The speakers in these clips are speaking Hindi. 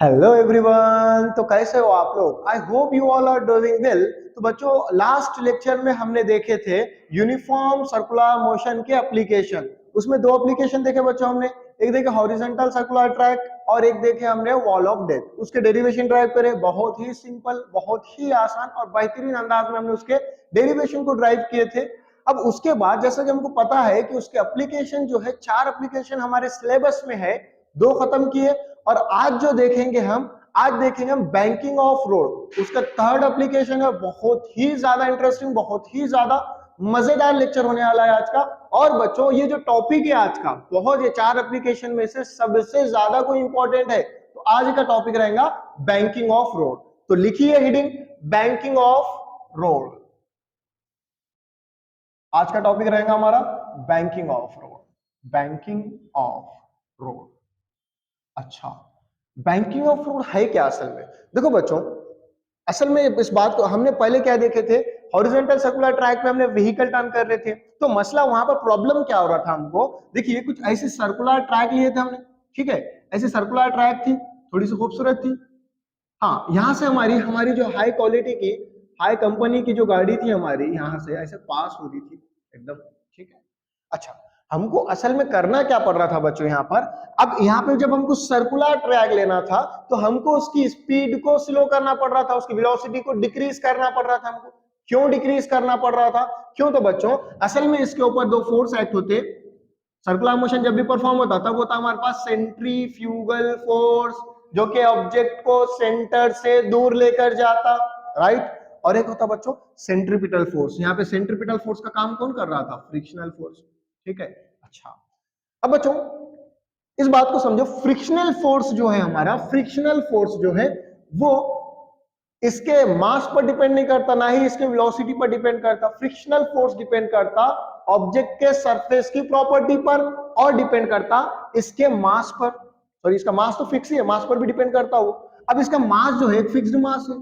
Hello everyone. तो कैसे हो आप लोग? I hope you all are doing well. तो बच्चों, लास्ट लेक्चर में हमने देखे थे यूनिफॉर्म सर्कुलर मोशन के एप्लीकेशन। उसमें दो एप्लीकेशन देखे बच्चों हमने। एक देखे हॉरिजॉन्टल सर्कुलर ट्रैक और एक देखे हमने वॉल ऑफ डेथ। उसके डेरिवेशन ड्राइव करे, बहुत ही सिंपल, बहुत ही आसान और बेहतरीन अंदाज में हमने उसके डेरिवेशन को ड्राइव किए थे। अब उसके बाद जैसा कि हमको पता है कि उसके एप्लीकेशन जो है, 4 एप्लीकेशन हमारे सिलेबस में है, 2 खत्म किए। और आज जो देखेंगे आज देखेंगे हम बैंकिंग ऑफ रोड। उसका 3rd एप्लीकेशन है। बहुत ही ज्यादा इंटरेस्टिंग, बहुत ही ज्यादा मजेदार लेक्चर होने वाला है आज का। और बच्चों, ये जो टॉपिक है आज का, बहुत, ये 4 एप्लीकेशन में से सबसे ज्यादा कोई इंपॉर्टेंट है। तो आज का टॉपिक रहेगा बैंकिंग ऑफ रोड। तो लिखिए हेडिंग, बैंकिंग ऑफ रोड। आज का टॉपिक रहेगा हमारा banking of road. Banking of road. अच्छा, बैंकिंग ऑफ रोड है क्या असल में? देखो बच्चों, असल में इस बात को हमने पहले क्या देखे थे, हॉरिजॉन्टल सर्कुलर ट्रैक में हमने व्हीकल टर्न कर रहे थे। तो मसला वहां पर प्रॉब्लम क्या हो रहा था हमको, देखिए कुछ ऐसी सर्कुलर ट्रैक लिए थे हमने, ठीक है, ऐसी सर्कुलर ट्रैक थी, थोड़ी सी खूबसूरत थी। हाँ, यहाँ से हमारी हमारी जो हाई क्वालिटी की, हाई कंपनी की जो गाड़ी थी हमारी, यहाँ से ऐसे पास हो रही थी एकदम, ठीक है। अच्छा, हमको असल में करना क्या पड़ रहा था बच्चों यहाँ पर, अब यहाँ पे जब हमको सर्कुलर ट्रैक लेना था तो हमको उसकी स्पीड को स्लो करना पड़ रहा था, उसकी वेलोसिटी को डिक्रीज करना पड़ रहा था हमको। क्यों डिक्रीज करना पड़ रहा था? क्यों? तो बच्चों, असल में इसके ऊपर 2 फोर्स एक्ट होते। सर्कुलर मोशन जब भी परफॉर्म होता तब होता हमारे पास सेंट्रीफ्यूगल फोर्स, जो कि ऑब्जेक्ट को सेंटर से दूर लेकर जाता, राइट। और एक होता बच्चों सेंट्रीपिटल फोर्स। यहाँ पे सेंट्रीपिटल फोर्स का काम कौन कर रहा था? फ्रिक्शनल फोर्स, ठीक है। अच्छा, अब बच्चों इस बात को समझो, फ्रिक्शनल फोर्स जो है हमारा, फ्रिक्शनल फोर्स जो है वो इसके मास पर डिपेंड नहीं करता, ना ही इसके वेलोसिटी पर डिपेंड करता। फ्रिक्शनल फोर्स डिपेंड करता ऑब्जेक्ट के सरफेस की प्रॉपर्टी पर और डिपेंड करता इसके मास पर। सॉरी, इसका मास तो फिक्स ही है, मास पर भी डिपेंड करता हो। अब इसका मास जो है फिक्स्ड मास है,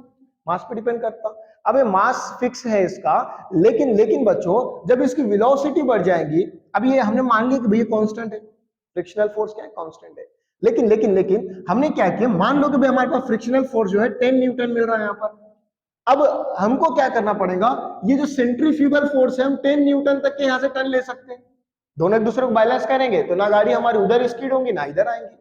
मास पर डिपेंड करता। अब ये मास फिक्स है इसका, लेकिन लेकिन बच्चों जब इसकी वेलोसिटी बढ़ जाएगी, अब ये हमने मान लिया कि भैया कांस्टेंट है, फ्रिक्शनल फोर्स क्या है? कांस्टेंट है। लेकिन लेकिन लेकिन हमने क्या किया, मान लो कि भाई हमारे पास फ्रिक्शनल फोर्स जो है 10 न्यूटन मिल रहा है यहाँ पर। अब हमको क्या करना पड़ेगा, ये जो सेंट्रीफ्यूगल फोर्स है हम 10 न्यूटन तक के यहाँ से टर्न ले सकते हैं। दोनों एक दूसरे को बैलेंस करेंगे तो ना गाड़ी हमारी उधर स्पीड होगी ना इधर आएंगी।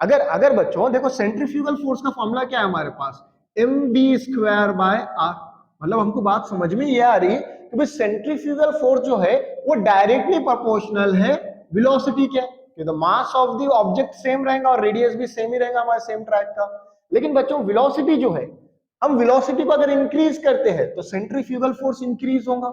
अगर अगर बच्चों देखो, सेंट्रीफ्यूगल फोर्स का फॉर्मूला क्या है हमारे पास? mv²/r। मतलब हमको बात समझ में ये आ रही है कि भाई सेंट्रीफ्यूगल फोर्स जो है वो डायरेक्टली प्रोपोर्शनल है वेलोसिटी के, तो mass of the object same रहेगा और रेडियस भी सेम ही रहेगा हमारे सेम ट्रैक का। लेकिन बच्चों वेलोसिटी जो है, हम वेलोसिटी को अगर इंक्रीज करते हैं तो सेंट्रीफ्यूगल फोर्स इंक्रीज होगा।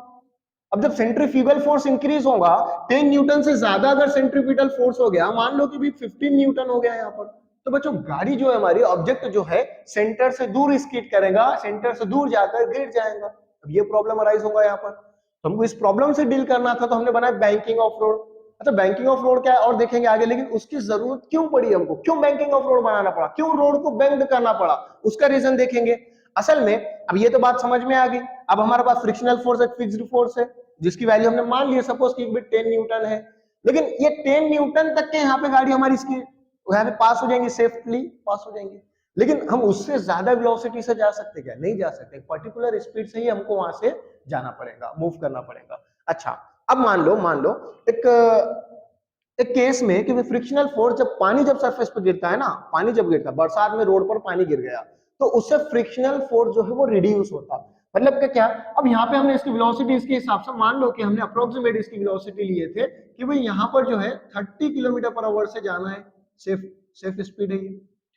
अब जब सेंट्रीफ्यूगल फोर्स इंक्रीज होगा, 10 न्यूटन से ज्यादा अगर सेंट्रीपिटल फोर्स हो गया, मान लो कि भी 15 न्यूटन हो गया यहाँ पर, तो बच्चों गाड़ी जो है हमारी, ऑब्जेक्ट जो है सेंटर से दूर स्किड करेगा, सेंटर से दूर जाकर गिर जाएगा। अब ये प्रॉब्लम अराइज होगा यहाँ पर। तो हमको इस प्रॉब्लम से डील करना था, तो हमने बनाया बैंकिंग ऑफ रोड। अच्छा, बैंकिंग ऑफ रोड क्या है और देखेंगे आगे, लेकिन उसकी जरूरत क्यों पड़ी हमको, क्यों बैंकिंग ऑफ रोड बनाना पड़ा, क्यों रोड को बेंड करना पड़ा, उसका रीजन देखेंगे। असल में अब ये तो बात समझ में आ गई। अब हमारे पास फ्रिक्शनल फोर्स एक फिक्स्ड फोर्स है जिसकी वैल्यू हमने मान ली, सपोज कि 10 न्यूटन है। लेकिन ये 10 न्यूटन तक के यहाँ पे गाड़ी हमारी इसकी यहाँ पे पास हो जाएंगी, सेफली पास हो जाएंगी। लेकिन हम उससे ज्यादा वेलोसिटी से जा सकते क्या? नहीं जा सकते। पर्टिकुलर स्पीड से ही हमको वहां से जाना पड़ेगा, मूव करना पड़ेगा। अच्छा, अब मान लो एक एक केस में कि फ्रिक्शनल फोर्स, जब पानी जब सरफेस पर गिरता है ना, पानी जब गिरता है, बरसात में रोड पर पानी गिर गया, तो उससे फ्रिक्शनल फोर्स जो है वो रिड्यूस होता। मतलब क्या? अब यहाँ पे हमने इसकी वेलोसिटी इसके हिसाब से मान लो कि हमने अप्रोक्सीमेट इसकी वेलोसिटी लिए थे कि भाई यहाँ पर जो है 30 किलोमीटर पर आवर से जाना है, सेफ सेफ स्पीड है ये,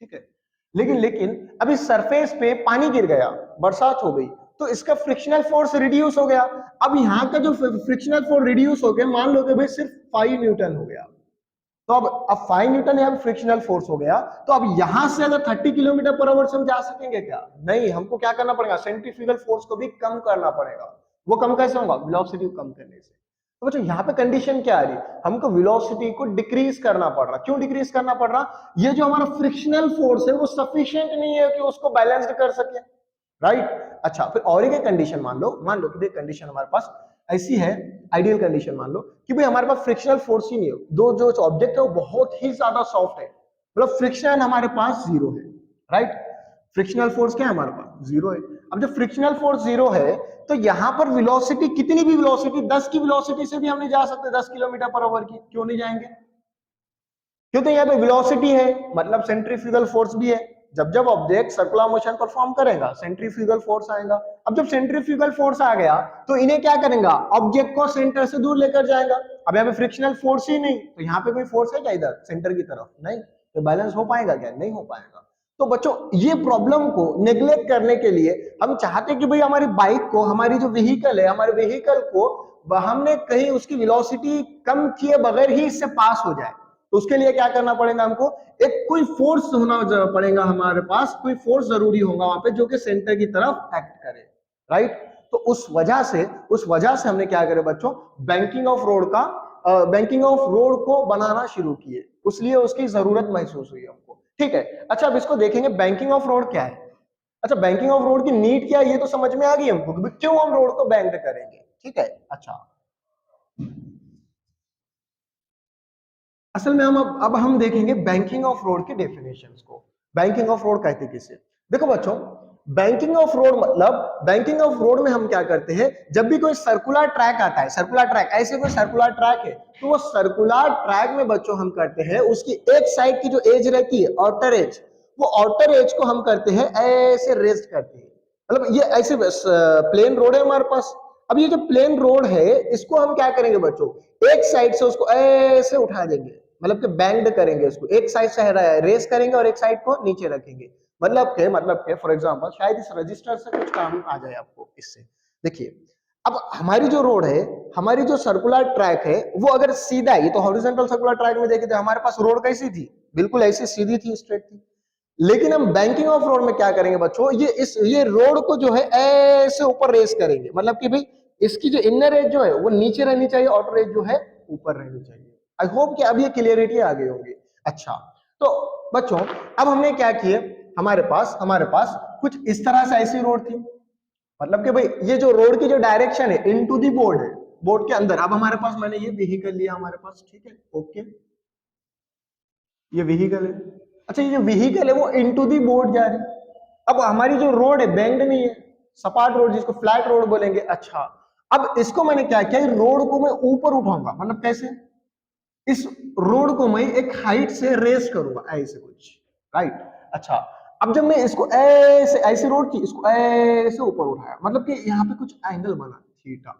ठीक है। लेकिन लेकिन अब इस सरफेस पे पानी गिर गया, बरसात हो गई, तो इसका फ्रिक्शनल फोर्स रिड्यूस हो गया। अब यहाँ का जो फ्रिक्शनल फोर्स रिड्यूस हो गया, मान लो कि भाई सिर्फ 5 न्यूटन हो गया। तो अब 5 न्यूटन यहाँ फ्रिक्शनल फोर्स हो गया। तो अब यहां से अगर 30 किलोमीटर पर आवर से हम जा सकेंगे क्या? नहीं, हमको क्या करना पड़ेगा, सेंट्रीफ्यूगल फोर्स को भी कम करना पड़ेगा। वो कम कैसे होगा? वेलोसिटी को कम करने से। तो बच्चों यहाँ पे कंडीशन क्या आ रही, हमको वेलोसिटी को डिक्रीज करना पड़ रहा। क्यों डिक्रीज करना पड़ रहा? ये जो हमारा फ्रिक्शनल फोर्स है वो सफिशिएंट नहीं है कि उसको बैलेंस्ड कर सके, राइट। अच्छा, फिर और एक कंडीशन मान लो कि कंडीशन हमारे पास ऐसी है, आइडियल कंडीशन मान लो कि भाई हमारे पास फ्रिक्शनल फोर्स ही नहीं हो, दो जो ऑब्जेक्ट है वो बहुत ही ज्यादा सॉफ्ट है, मतलब फ्रिक्शन हमारे पास 0 है, राइट। फ्रिक्शनल फोर्स क्या है हमारे पास, जीरो है। अब जब फ्रिक्शनल फोर्स जीरो है तो यहां पर वेलोसिटी, कितनी भी वेलोसिटी, 10 की वेलोसिटी से भी हम नहीं जा सकते 10 किलोमीटर पर आवर की, क्यों नहीं जाएंगे? क्योंकि यहाँ पे वेलोसिटी है, मतलब सेंट्रीफ्यूगल फोर्स भी है। जब जब ऑब्जेक्ट सर्कुलर मोशन परफॉर्म करेगा सेंट्रीफ्यूगल फोर्स आएगा। अब जब सेंट्रीफ्यूगल फोर्स आ गया तो इन्हें क्या करेगा, ऑब्जेक्ट को सेंटर से दूर लेकर जाएगा। अब यहाँ पे फ्रिक्शनल फोर्स ही नहीं, तो यहाँ पे कोई फोर्स है क्या इधर सेंटर की तरफ? नहीं, तो बैलेंस हो पाएगा क्या? नहीं हो पाएगा। तो बच्चों ये प्रॉब्लम को नेग्लेक्ट करने के लिए हम चाहते कि भाई हमारी बाइक को, हमारी जो व्हीकल है, हमारे व्हीकल को हमने कहीं उसकी वेलोसिटी कम किए बगैर ही इससे पास हो जाए। तो उसके लिए क्या करना पड़ेगा हमको, एक कोई फोर्स होना पड़ेगा हमारे पास, कोई फोर्स जरूरी होगा वहां पे जो कि सेंटर की तरफ एक्ट करे, राइट। तो उस वजह से हमने क्या करे बच्चों, बैंकिंग ऑफ रोड का बैंकिंग ऑफ रोड को बनाना शुरू किए, इसलिए उसकी जरूरत महसूस हुई हमको। ठीक है, अच्छा अब इसको देखेंगे बैंकिंग ऑफ रोड क्या है। अच्छा, बैंकिंग ऑफ रोड की नीड क्या है ये तो समझ में आ गई हमको, क्यों हम रोड को बैंक करेंगे। ठीक है, अच्छा असल में अब हम देखेंगे बैंकिंग ऑफ रोड के डेफिनेशंस को। बैंकिंग ऑफ रोड कहते किसे? देखो बच्चों, बैंकिंग ऑफ रोड मतलब, बैंकिंग ऑफ रोड में हम क्या करते हैं, जब भी कोई सर्कुलर ट्रैक आता है, सर्कुलर ट्रैक, ऐसे कोई सर्कुलर ट्रैक है तो वो सर्कुलर ट्रैक में बच्चों हम करते हैं उसकी एक साइड की जो एज रहती है, आउटर एज, वो आउटर एज को हम करते हैं ऐसे रेस्ट करते हैं। मतलब ये ऐसे प्लेन रोड है हमारे पास। अब ये जो प्लेन रोड है इसको हम क्या करेंगे बच्चों, एक साइड से उसको ऐसे उठा देंगे, मतलब कि बैंड करेंगे उसको, एक साइड से रेस करेंगे और एक साइड को नीचे रखेंगे। मतलब के फॉर एग्जांपल शायद इस रजिस्टर से कुछ काम आ जाए आपको इससे। देखिए, अब हमारी जो रोड है, हमारी जो सर्कुलर ट्रैक है वो अगर सीधा है, ये तो हॉरिजॉन्टल सर्कुलर ट्रैक में देखे थे हमारे पास रोड कैसी थी, बिल्कुल ऐसी सीधी थी, स्ट्रेट थी। लेकिन हम बैंकिंग ऑफ रोड में क्या करेंगे बच्चों, ये रोड को जो है ऐसे ऊपर रेस करेंगे, मतलब कि भाई इसकी जो इनर एज जो है वो नीचे रहनी चाहिए, आउटर एज जो है ऊपर रहनी चाहिए। आई होप कि अब ये क्लियरिटी आ गई होगी। अच्छा, तो बच्चों अब हमने क्या किए, हमारे पास कुछ इस तरह से ऐसी रोड थी, मतलब कि भाई ये जो रोड की जो डायरेक्शन है इनटू दी बोर्ड है, बोर्ड के अंदर। अब हमारे पास, मैंने ये व्हीकल लिया हमारे पास, ठीक है, ओके, ये व्हीकल है। अच्छा, ये जो व्हीकल है वो इनटू दी बोर्ड जा रही है। अब हमारी जो रोड है बैंड नहीं है, सपाट रोड जिसको फ्लैट रोड बोलेंगे। अच्छा, अब इसको मैंने क्या किया, रोड को मैं ऊपर उठाऊंगा, मतलब कैसे, इस रोड को मैं एक हाइट से रेस करूंगा ऐसे कुछ, राइट। अच्छा, अब जब मैं इसको ऐसे, ऐसे रोड की इसको ऐसे ऊपर उठाया, मतलब कि यहाँ पे कुछ एंगल बना थीटा।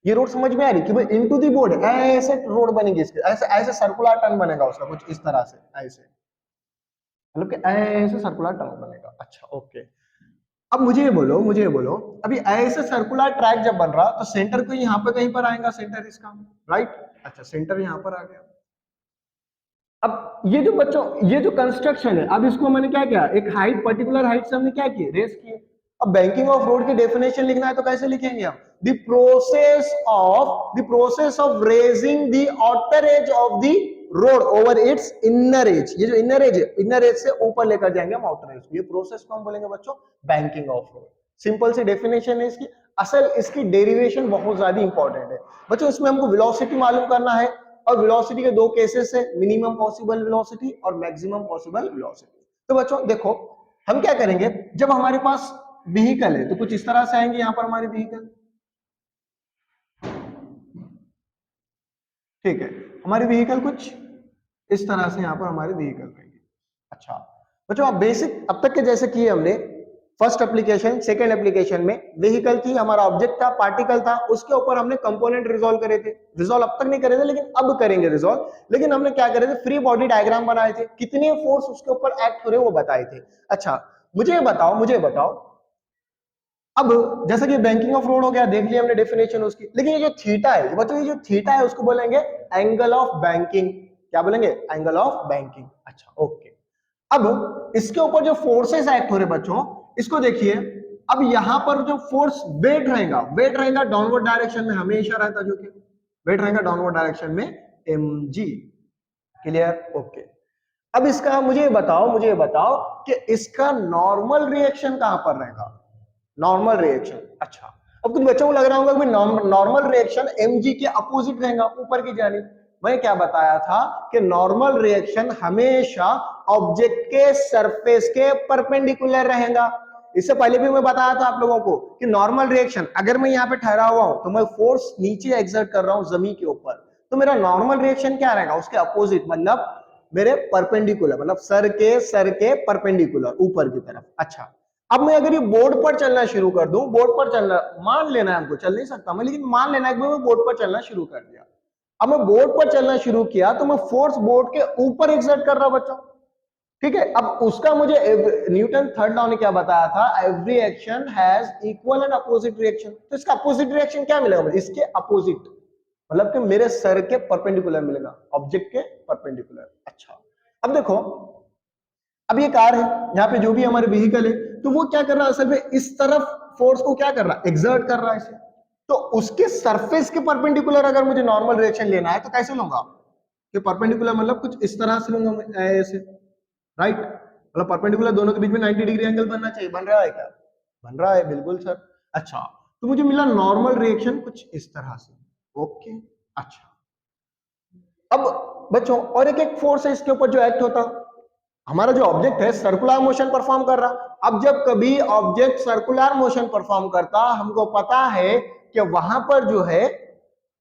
ये रोड समझ में आ रही कि भाई इनटू दी बोर्ड ऐसे रोड बनेगी इसके, ऐसे ऐसे सर्कुलर टर्न बनेगा उसका कुछ इस तरह से, ऐसे मतलब कि ऐसे सर्कुलर टर्न बनेगा। अच्छा ओके, अब मुझे ये बोलो अभी ऐसे सर्कुलर ट्रैक जब बन रहा तो सेंटर को यहाँ पे कहीं पर आएगा सेंटर इसका, राइट। अच्छा, सेंटर यहाँ पर आ गया। अब ये जो बच्चों, ये जो कंस्ट्रक्शन है, अब इसको मैंने क्या किया, एक हाइट, पर्टिकुलर हाइट से हमने क्या किया, रेस किए। अब बैंकिंग ऑफ रोड की डेफिनेशन लिखना है तो कैसे लिखेंगे हम, the process of raising the outer as of the road over it's inner as. ये जो इनर एज है, इनर एज से ऊपर लेकर जाएंगे हम आउटर एज, ये प्रोसेस को हम बोलेंगे बच्चों बैंकिंग ऑफ रोड। सिंपल सी डेफिनेशन है इसकी। असल इसकी डेरिवेशन बहुत ज्यादा इंपॉर्टेंट है बच्चों, इसमें हमको वेलोसिटी मालूम करना है, और वेलोसिटी के दो केसेस है, मिनिमम पॉसिबल वेलोसिटी और मैक्सिमम पॉसिबल वेलोसिटी। तो बच्चों देखो, हम क्या करेंगे, जब हमारे पास व्हीकल है तो कुछ इस तरह से आएंगे यहाँ पर हमारे व्हीकल, ठीक है, हमारे व्हीकल कुछ इस तरह से यहाँ पर हमारे व्हीकल रहेंगे। अच्छा बच्चों, आप बेसिक अब तक के जैसे किए हमने, फर्स्ट एप्लीकेशन, सेकंड एप्लीकेशन में व्हीकल थी, हमारा ऑब्जेक्ट था, पार्टिकल था, उसके ऊपर हमने कंपोनेंट रिजॉल्व करे थे। रिजॉल्व अब तक नहीं करे थे लेकिन अब करेंगे रिजॉल्व। लेकिन हमने क्या करे थे, फ्री बॉडी डायग्राम बनाए थे, कितने फोर्स उसके ऊपर एक्ट हो रहे वो बताए थे। अच्छा मुझे बताओ अब, जैसा कि बैंकिंग ऑफ रोड हो गया, देख लिया हमने डेफिनेशन उसकी, लेकिन ये जो थीटा है बच्चों, ये जो थीटा है उसको बोलेंगे एंगल ऑफ बैंकिंग। क्या बोलेंगे, एंगल ऑफ बैंकिंग। अच्छा ओके, अब इसके ऊपर जो फोर्सेस एक्ट हो रहे बच्चों, इसको देखिए। अब यहां पर जो फोर्स वेट रहेगा डाउनवर्ड डायरेक्शन में हमेशा रहता, जो कि वेट रहेगा डाउनवर्ड डायरेक्शन में mg। Clear, okay. अब इसका मुझे बताओ कि इसका नॉर्मल रिएक्शन कहां पर रहेगा, नॉर्मल रिएक्शन। अच्छा, अब तुम बच्चों को लग रहा होगा कि नॉर्मल रिएक्शन mg के अपोजिट रहेगा, ऊपर की जानिब। मैं क्या बताया था कि नॉर्मल रिएक्शन हमेशा ऑब्जेक्ट के सरफेस के परपेंडिकुलर रहेगा। इससे पहले भी मैं बताया था आप लोगों को कि नॉर्मल रिएक्शन, अगर मैं यहाँ पे ठहरा हुआ हूं तो मैं फोर्स नीचे एक्सर्ट कर रहा हूं जमीन के ऊपर, तो मेरा नॉर्मल रिएक्शन क्या रहेगा, उसके अपोजिट, मतलब मेरे परपेंडिकुलर, मतलब सर के परपेंडिकुलर ऊपर की तरफ। अच्छा, अब मैं अगर ये बोर्ड पर चलना शुरू कर दूं, बोर्ड पर चलना, मान लेना है हमको, चल नहीं सकता मैं, लेकिन मान लेना है कि मैं बोर्ड पर चलना शुरू कर दिया। अब मैं बोर्ड पर चलना शुरू किया तो मैं फोर्स बोर्ड के ऊपर एक्सर्ट कर रहा हूं बच्चों, ठीक है। अब उसका मुझे न्यूटन थर्ड लॉ ने क्या बताया था, every action has equal and opposite reaction. तो इसका अपोजिट रिएक्शन क्या मिलेगा मुझे, इसके अपोजिट, मतलब कि मेरे सर के परपेंडिकुलर मिलेगा, ऑब्जेक्ट के परपेंडिकुलर। अच्छा, अब देखो, अब ये कार है, यहाँ पे जो भी हमारे व्हीकल है, तो वो क्या कर रहा है असल में, इस तरफ फोर्स को क्या कर रहा है, एक्सर्ट कर रहा है इसे। तो उसके सरफेस के परपेंडिकुलर अगर मुझे नॉर्मल रिएक्शन लेना है तो कैसे लूंगा, कि परपेंडिकुलर मतलब कुछ इस तरह से लूंगा मैं, ऐसे, राइट, मतलब परपेंडिकुलर दोनों के बीच में 90 डिग्री एंगल बनना चाहिए। बन रहा है क्या, बन रहा है, बिल्कुल सर। अच्छा, तो मुझे मिला नॉर्मल रिएक्शन कुछ इस तरह से, ओके। अच्छा, अब बच्चों और एक एक फोर्स है इसके ऊपर जो एक्ट होता, हमारा जो ऑब्जेक्ट है सर्कुलर मोशन परफॉर्म कर रहा। अब जब कभी ऑब्जेक्ट सर्कुलर मोशन परफॉर्म करता, हमको पता है कि वहां पर जो है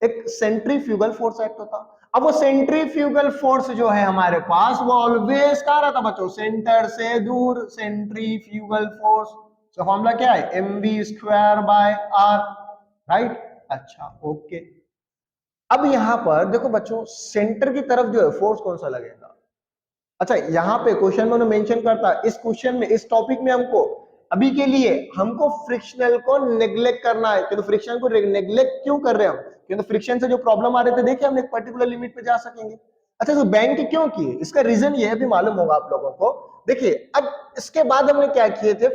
एक सेंट्रीफ्यूगल फोर्स एक्ट होता। अब वो सेंट्रीफ्यूगल फोर्स जो है हमारे पास, वो ऑलवेज कहाँ रहता बच्चों, सेंटर से दूर, सेंट्रीफ्यूगल फोर्स। तो फॉर्मूला क्या है, mv²/r, राइट। अच्छा, ओके। अब यहां पर देखो बच्चों, सेंटर की तरफ जो है फोर्स कौन सा लगेगा। अच्छा, यहाँ पे क्वेश्चन में मेंशन करता है, इस क्वेश्चन में, इस टॉपिक में हमको अभी के लिए हमको फ्रिक्शनल को नेग्लेक्ट करना है। तो फ्रिक्शन को नेग्लेक्ट क्यों कर रहे हैं हम, क्योंकि फ्रिक्शन से जो प्रॉब्लम आ रहे थे, देखिए हम एक पर्टिकुलर लिमिट पे जा सकेंगे। अच्छा, तो बैंक क्यों किए, इसका रीजन ये भी मालूम होगा आप लोगों को। देखिए, अब इसके बाद हमने क्या किए थे,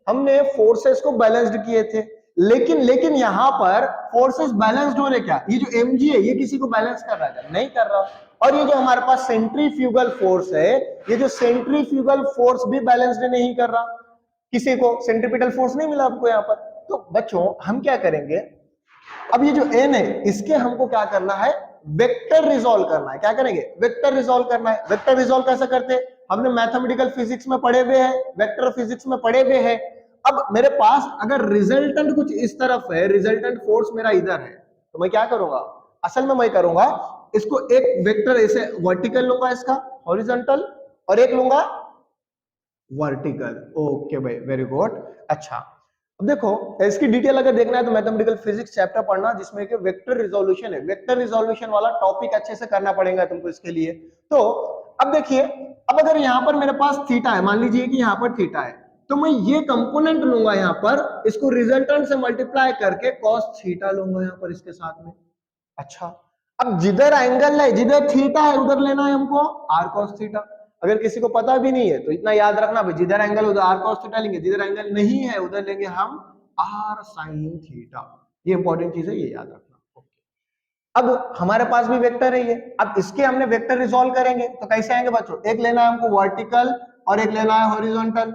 हमने फोर्सेस को बैलेंस्ड किए थे, लेकिन लेकिन यहां पर फोर्सेस बैलेंस्ड हो रहे क्या, ये जो mg है ये किसी को बैलेंस कर रहा है, नहीं कर रहा। और ये जो हमारे पास सेंट्रीफ्यूगल फोर्स है, ये जो सेंट्रीफ्यूगल फोर्स भी बैलेंस्ड नहीं कर रहा, किसी को सेंट्रीपिटल फोर्स नहीं मिला आपको यहाँ पर। तो बच्चों हम क्या करेंगे, अब ये जो n है इसके हमको क्या करना है, वेक्टर रिजॉल्व करना है। क्या करेंगे, वेक्टर रिजॉल्व करना है। वेक्टर रिजॉल्व कैसे करते हैं, हमने मैथमेटिकल फिजिक्स में पढ़े हुए हैं, वेक्टर फिजिक्स में पढ़े हुए हैं। अब मेरे पास अगर रिजल्टेंट कुछ इस तरफ है, रिजल्टेंट फोर्स मेरा इधर है, तो मैं क्या करूंगा, असल में मैं करूंगा इसको एक वेक्टर ऐसे वर्टिकल लूंगा, इसका हॉरिजॉन्टल, और एक लूंगा वर्टिकल। ओके भाई, वेरी गुड। अच्छा, अब देखो, इसकी डिटेल अगर देखना है तो मैथमेटिकल फिजिक्स चैप्टर पढ़ना, जिसमें कि वेक्टर रिजोल्यूशन है। वेक्टर रिजोल्यूशन वाला टॉपिक अच्छे से करना पड़ेगा तुमको इसके लिए। तो अब देखिए, अब अगर यहाँ पर मेरे पास थीटा है, मान लीजिए कि यहाँ पर थीटा है, तो मैं ये कंपोनेंट लूंगा यहाँ पर, इसको रिजल्टेंट से मल्टीप्लाई करके कॉस थीटा लूंगा यहाँ पर इसके साथ में। अच्छा, अब जिधर एंगल है, जिधर थीटा है, उधर लेना है हमको आर कॉस थीटा। अगर किसी को पता भी नहीं है तो इतना याद रखना भाई, जिधर एंगल उधर आर कॉस थीटा लेंगे, जिधर एंगल नहीं है उधर लेंगे हम आर साइन थीटा। ये इंपॉर्टेंट चीज है, ये याद रखना। अब हमारे पास भी वेक्टर है ये, अब इसके हमने वेक्टर रिजॉल्व करेंगे तो कैसे आएंगे बच्चों, एक लेना है हमको वर्टिकल और एक लेना है हॉरिजॉन्टल।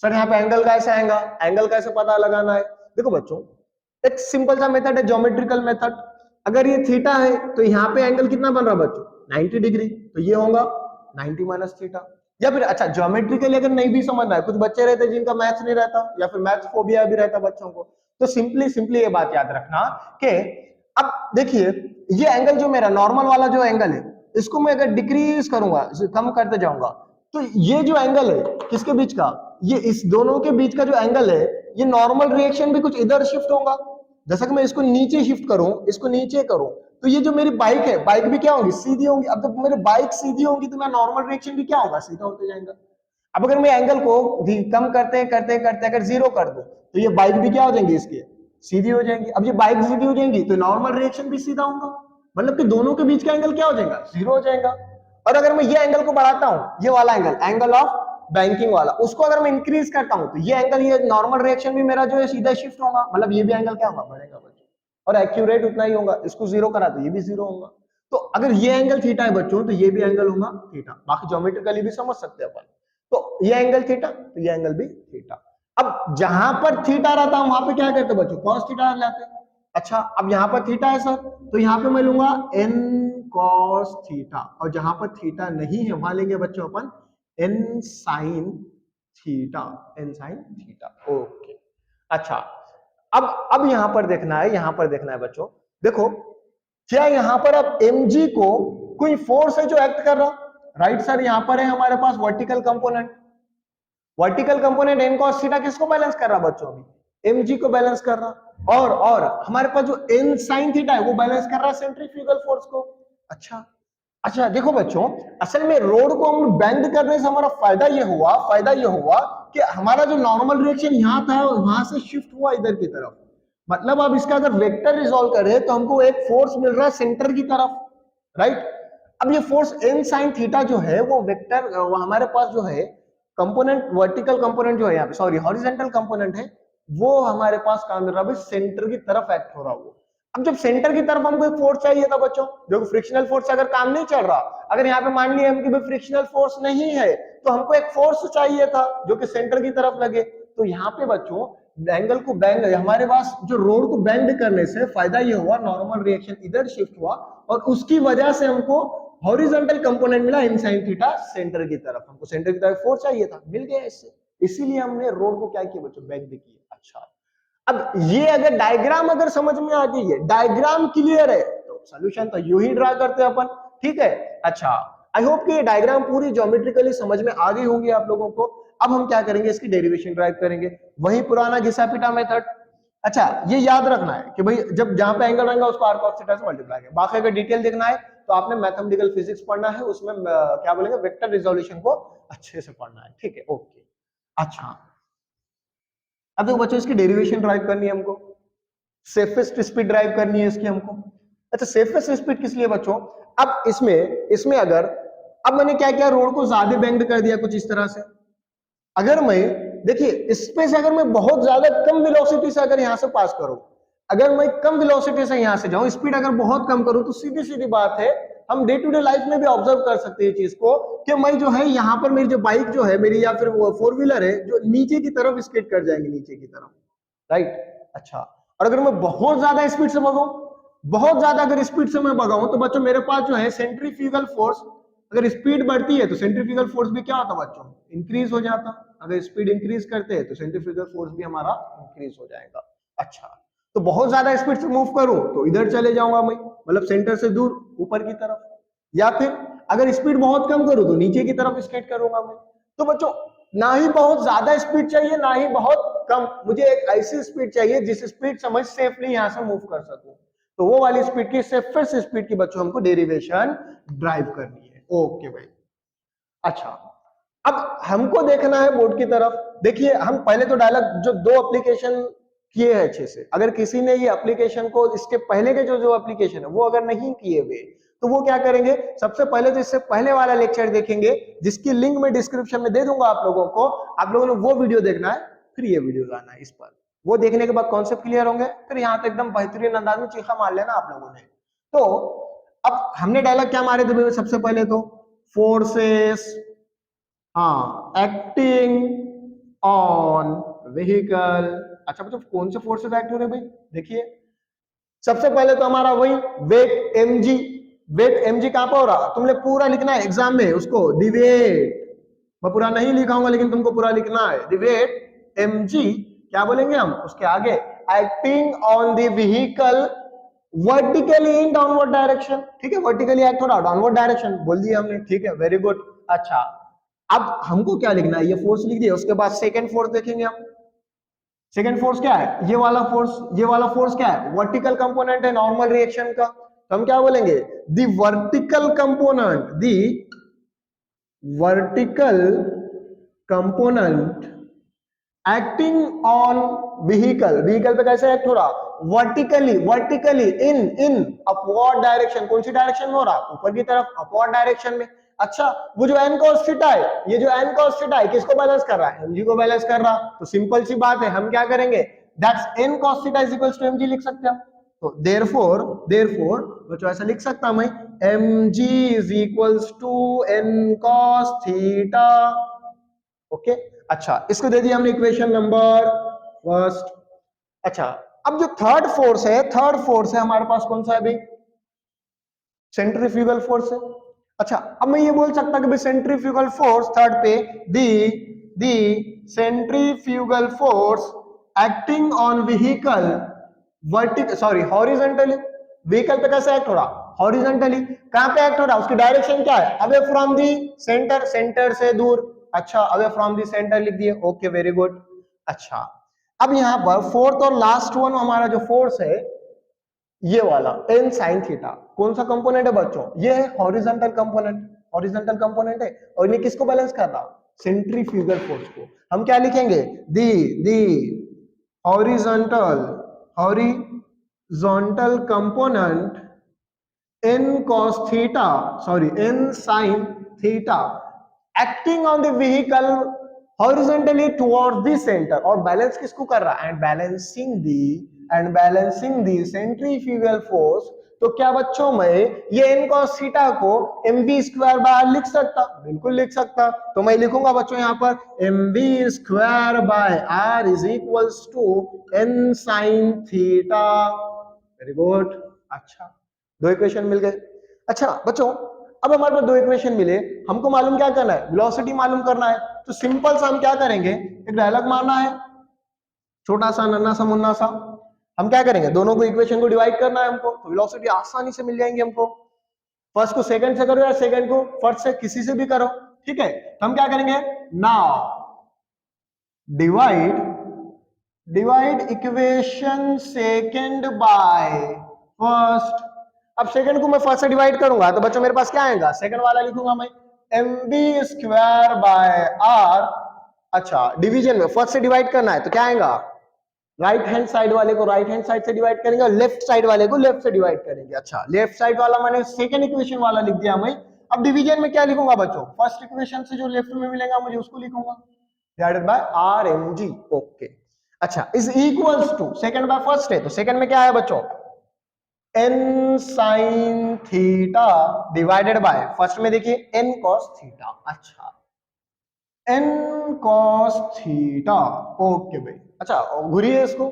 सर यहाँ पे एंगल कैसे आएगा, एंगल कैसे पता लगाना है, देखो बच्चों एक सिंपल सा मेथड है, ज्योमेट्रिकल मेथड। अगर ये थीटा है तो यहाँ पे एंगल कितना बन रहा है बच्चों, 90 डिग्री, तो ये होगा 90 माइनस थीटा। या फिर अच्छा, ज्योमेट्रिकली अगर नहीं भी समझना है, कुछ बच्चे रहते हैं जिनका मैथ्स नहीं रहता, या फिर मैथ्स फोबिया भी रहता बच्चों को, तो सिंपली ये बात याद रखना कि अब देखिए, ये एंगल जो मेरा नॉर्मल वाला जो एंगल है, इसको मैं अगर डिक्रीज करूंगा, कम करते जाऊंगा, तो ये जो एंगल है किसके बीच का, ये इस दोनों के बीच का जो एंगल है, ये नॉर्मल रिएक्शन भी कुछ इधर शिफ्ट होगा। जैसा कि मैं इसको नीचे शिफ्ट करूं, इसको नीचे करूं, तो ये जो मेरी बाइक है, बाइक भी क्या होगी, सीधी होगी। अब जब मेरी बाइक सीधी होगी तो मेरा नॉर्मल रिएक्शन भी क्या होगा, सीधा होते जाएगा। अब अगर मैं एंगल को कम करते करते करते अगर जीरो कर दूं, तो ये बाइक भी क्या हो जाएंगी, इसकी सीधी हो जाएंगी। अब ये बाइक सीधी हो जाएंगी तो नॉर्मल रिएक्शन भी सीधा होगा, मतलब कि दोनों के बीच का एंगल क्या हो जाएगा, जीरो हो जाएगा। और अगर मैं ये एंगल को बढ़ाता हूं, ये वाला एंगल, एंगल ऑफ बैंकिंग वाला, उसको अगर मैं इंक्रीज करता हूं, तो ये एंगल, ये नॉर्मल रिएक्शन भी मेरा जो है सीधा शिफ्ट होगा, मतलब ये भी एंगल क्या होगा, बढ़ेगा बच्चों, और एक्यूरेट उतना ही होगा। इसको जीरो करा तो ये भी जीरो होगा। तो अगर ये एंगल थीटा है बच्चों, तो ये भी एंगल होगा थीटा। बाकी ज्योमेट्रिकली भी समझ सकते हैं अपन। तो ये एंगल थीटा, तो ये एंगल भी थीटा। अब जहां पर थीटा रहता है वहां पे क्या करते बच्चों, कॉस थीटा लाते हैं। अच्छा, अब यहाँ पर थीटा है सर, तो यहाँ पे मैं लूंगा n cos थीटा, और जहां पर थीटा नहीं है वहां लेंगे बच्चों अपन n sin theta, n sin theta. Okay, अच्छा, अब यहां पर देखना है, यहां पर देखना है बच्चों, देखो क्या यहां पर अब mg को कोई फोर्स है जो एक्ट कर रहा, राइट सर, यहां पर है हमारे पास vertical component, vertical component n cos theta किसको बैलेंस कर रहा बच्चों, अभी mg को बैलेंस कर रहा, और हमारे पास जो n sin थीटा है वो बैलेंस कर रहा है सेंट्रीफ्यूगल फोर्स को। अच्छा अच्छा, देखो बच्चों, असल में रोड को हम बेंड करने से हमारा फायदा ये हुआ कि हमारा जो नॉर्मल रिएक्शन यहाँ था वहां से शिफ्ट हुआ इधर की तरफ, मतलब अब इसका अगर वेक्टर रिजॉल्व करें तो हमको एक फोर्स मिल रहा है सेंटर की तरफ, राइट। अब ये फोर्स n sin थीटा जो है वो वेक्टर हमारे पास जो है कंपोनेंट, वर्टिकल कंपोनेंट जो है यहाँ पे, सॉरी हॉरिजॉन्टल कंपोनेंट है, वो हमारे पास काम कर रहा है सेंटर की तरफ एक्ट हो रहा है वो। अब जब सेंटर की तरफ हमको एक फोर्स चाहिए था बच्चों, जो फ्रिक्शनल फोर्स अगर काम नहीं चल रहा, अगर यहाँ पे मान लिया हम कि भाई फ्रिक्शनल फोर्स नहीं है, तो हमको एक फोर्स चाहिए था जो कि सेंटर की तरफ लगे। तो यहाँ पे बच्चों एंगल को बेंड, हमारे पास जो रोड को बेंड करने से फायदा ये हुआ, नॉर्मल रिएक्शन इधर शिफ्ट हुआ और उसकी वजह से हमको हॉरिजॉन्टल कंपोनेंट मिला इन साइन थीटा सेंटर की तरफ, हमको सेंटर की तरफ फोर्स चाहिए था, मिल गया इससे, इसीलिए हमने रोड को क्या किया बच्चों, बेंड किया। अच्छा, अब ये अगर डायग्राम अगर समझ में आ गई है, डायग्राम क्लियर है, तो सॉल्यूशन तो यूं ही ड्रा करते हैं अपन, ठीक है। अच्छा, आई होप कि ये डायग्राम पूरी ज्योमेट्रिकली समझ में आ गई होंगी आप लोगों को। अब हम क्या करेंगे, इसकी डेरिवेशन ड्राइव करेंगे, वही पुराना घिसा पिटा मेथड। अच्छा, ये याद रखना है कि भाई जब जहां पे एंगल रहेगा उसको आर cos थीटा से मल्टीप्लाई करें। बाकी अगर डिटेल देखना है तो आपने मैथमेटिकल फिजिक्स पढ़ना है, उसमें क्या बोलेंगे, वेक्टर रिजोल्यूशन को अच्छे से पढ़ना है, ठीक है, ओके। अच्छा, अब देखो बच्चों, इसकी डेरिवेशन ड्राइव करनी है हमको, सेफेस्ट स्पीड ड्राइव करनी है इसकी हमको। अच्छा, सेफेस्ट स्पीड किस लिए बच्चों, अब इसमें अगर, अब मैंने क्या किया, रोड को ज्यादा बेंड कर दिया कुछ इस तरह से, अगर मैं, देखिए इस पे से अगर मैं बहुत ज्यादा कम वेलोसिटी से अगर यहां से पास करूं, अगर मैं कम वेलोसिटी से यहां से जाऊं, स्पीड अगर बहुत कम करूं, तो सीधी सीधी बात है, हम डे टू डे लाइफ में भी ऑब्जर्व कर सकते हैं चीज को, कि मैं जो है यहाँ पर मेरी जो बाइक जो है मेरी, या फिर वो फोर व्हीलर है, जो नीचे की तरफ स्किड कर जाएंगे, नीचे की तरफ, राइट। अच्छा, और अगर मैं बहुत ज्यादा स्पीड से भगाऊं, बहुत ज्यादा अगर स्पीड से मैं भगाऊं, तो बच्चों मेरे पास जो है सेंट्रीफ्यूगल फोर्स, अगर स्पीड बढ़ती है तो सेंट्रीफ्यूगल फोर्स भी क्या होता बच्चों, इंक्रीज हो जाता, अगर स्पीड इंक्रीज करते हैं तो सेंट्रीफ्यूगल फोर्स भी हमारा इंक्रीज हो जाएगा। अच्छा, तो बहुत ज्यादा स्पीड से मूव करूं तो इधर चले जाऊंगा मैं, मतलब सेंटर से दूर ऊपर की तरफ, या फिर अगर स्पीड बहुत कम करूं तो नीचे की तरफ स्केट करूंगा मैं। तो बच्चों ना ही बहुत ज्यादा स्पीड चाहिए, ना ही बहुत कम, मुझे एक ऐसी स्पीड चाहिए जिस स्पीड से मैं सेफली यहां से मूव कर सकूं, तो वो वाली स्पीड की, सेफेस्ट स्पीड की बच्चों हमको डेरिवेशन ड्राइव करनी है। ओके भाई, अच्छा, अब हमको देखना है बोर्ड की तरफ। देखिए, हम पहले तो डायलॉग जो दो एप्लीकेशन किए हैं अच्छे से, अगर किसी ने ये एप्लीकेशन को, इसके पहले के जो एप्लीकेशन है वो अगर नहीं किए हुए, तो वो क्या करेंगे, सबसे पहले तो इससे पहले वाला लेक्चर देखेंगे, जिसकी लिंक मैं डिस्क्रिप्शन में दे दूंगा आप लोगों को, आप लोगों ने वो वीडियो देखना है, फिर ये वीडियो लाना है इस पर, वो देखने के बाद कॉन्सेप्ट क्लियर होंगे, फिर यहाँ तो एकदम बेहतरीन अंदाज में चीखा मार लेना आप लोगों ने। तो अब हमने डायलॉग क्या मारे थे सबसे पहले, तो फोर्सेस, हाँ, एक्टिंग ऑन व्हीकल। अच्छा बच्चों, कौन से फोर्सेस एक्ट हो रहे हैं भाई, देखिए सबसे पहले तो हमारा वही वेट mg, वेट mg कहां पर हो रहा, तुमने पूरा लिखना है एग्जाम में उसको, डिवेट, मैं पूरा नहीं लिखाऊंगा लेकिन तुमको पूरा लिखना है, डिवेट mg, क्या बोलेंगे हम उसके आगे, acting on the vehicle vertically in downward direction, ठीक है, वर्टिकली एक्ट हो रहा डाउनवर्ड डायरेक्शन, बोल दिया हमने, ठीक है, वेरी गुड। अच्छा, अब हमको क्या लिखना है, ये फोर्स लिख दिया, उसके बाद सेकंड फोर्स देखेंगे हम। सेकंड फोर्स क्या है, ये वाला फोर्स, ये वाला फोर्स क्या है, वर्टिकल कंपोनेंट है नॉर्मल रिएक्शन का, तो हम क्या बोलेंगे, the vertical component, the vertical component acting on vehicle, vehicle पे कैसे एक्ट हो रहा, vertically, vertically in upward direction, कौन सी डायरेक्शन में हो रहा, ऊपर की तरफ, अपवर्ड डायरेक्शन में। अच्छा, वो जो n cos थीटा है, ये जो n cos थीटा है किसको बैलेंस कर रहा है, mg को बैलेंस कर रहा, तो सिंपल सी बात है, हम क्या करेंगे, that's n cos theta is equals to mg लिख सकते हैं। तो देयरफॉर बच्चों ऐसा लिख सकता मैं, mg is equals to n cos theta, okay. अच्छा, इसको दे दिया हमने इक्वेशन नंबर फर्स्ट। अच्छा, अब जो थर्ड फोर्स है हमारे पास कौन सा है भाई? सेंट्रीफ्यूगल फोर्स है। अच्छा, अब मैं ये बोल सकता कि भाई सेंट्रीफ्यूगल फोर्स थर्ड पे, the centrifugal force acting on vehicle vertical, sorry horizontally, vehicle पे कैसे एक्ट हो रहा? हॉरिजॉन्टली। कहां पे एक्ट हो रहा? उसकी डायरेक्शन क्या है? Away from the centre, centre से दूर। अच्छा, अवे फ्रॉम दी सेंटर लिख दिए, ओके वेरी गुड। अच्छा, अब यहां पर फोर्थ और लास्ट वन हमारा जो फोर्स है ये वाला n sin थीटा, कौन सा कंपोनेंट है बच्चों? ये है हॉरिजॉन्टल कंपोनेंट, हॉरिजॉन्टल कंपोनेंट है और ये किसको बैलेंस कर रहा? सेंट्रीफ्यूगल फोर्स को। हम क्या लिखेंगे? दी horizontal component n cos theta, sorry n sin theta acting on the vehicle horizontally towards the center, और बैलेंस किसको कर रहा है? And balancing the centrifugal force. तो क्या बच्चों में ये n cos theta को mv स्क्वायर बाय r लिख सकता? बिल्कुल लिख सकता। तो मैं लिखूंगा बच्चों यहां पर mv square by r is equals to n sin theta. Very good. अच्छा, दो इक्वेशन मिल गए। अच्छा बच्चों, अब हमारे पास दो इक्वेशन मिले, हमको मालूम क्या करना है? वेलोसिटी मालूम करना है। तो सिंपल सा हम क्या करेंगे, एक डायलॉग मारना है, छोटा सा नन्ना सा मुन्ना सा। हम क्या करेंगे? दोनों को इक्वेशन को डिवाइड करना है हमको, तो वेलोसिटी आसानी से मिल जाएंगे हमको। फर्स्ट को सेकंड से करो या सेकंड को फर्स्ट से, किसी से भी करो, ठीक है। तो हम क्या करेंगे? Now divide equation second by first. अब सेकंड को मैं फर्स्ट से डिवाइड करूंगा तो बच्चों मेरे पास क्या आएगा? सेकंड वाला लिखूंगा मैं mb स्क्वायर बाय r। अच्छा, डिवीजन में फर्स्ट से डिवाइड करना है तो क्या आएगा? राइट हैंड साइड वाले को राइट हैंड साइड से डिवाइड करेंगे और लेफ्ट साइड वाले को लेफ्ट से डिवाइड करेंगे। अच्छा, लेफ्ट साइड वाला मैंने सेकंड इक्वेशन वाला लिख दिया मैं। अब डिवीजन में क्या लिखूंगा बच्चों? फर्स्ट इक्वेशन से जो लेफ्ट में मिलेगा मुझे उसको लिखूंगा, divided by r mg। Okay, अच्छा, is equals to, second by first है तो सेकंड में क्या है बच्चों? n sin theta divided by first में देखिए n cos थीटा। अच्छा, n cos थीटा, ओके भाई। अच्छा, घुरिए इसको,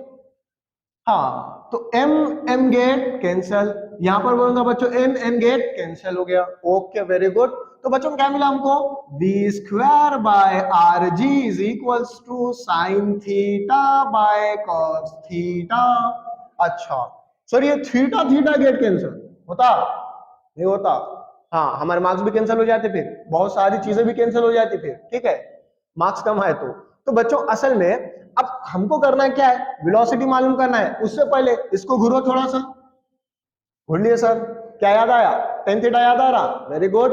हाँ, तो m गेट कैंसल, यहां पर बोलूंगा बच्चों n गेट कैंसल हो गया। Okay very good. तो बच्चों क्या मिला हमको? b square by R G is equals to sine theta by cos theta. अच्छा सर, ये थीटा थीटा गेट कैंसल होता? नहीं होता। हाँ, हमारे मार्क्स भी कैंसिल हो जाते, फिर बहुत सारी चीजें भी कैंसिल हो जाती फिर, ठीक है, मार्क्स कम आए तो बच्चों असल में अब हमको करना क्या है? वेलोसिटी मालूम करना है। उससे पहले इसको घुरो थोड़ा सा, घुर लिए सर, क्या याद आया? टेन थीटा याद आ रहा? Very good.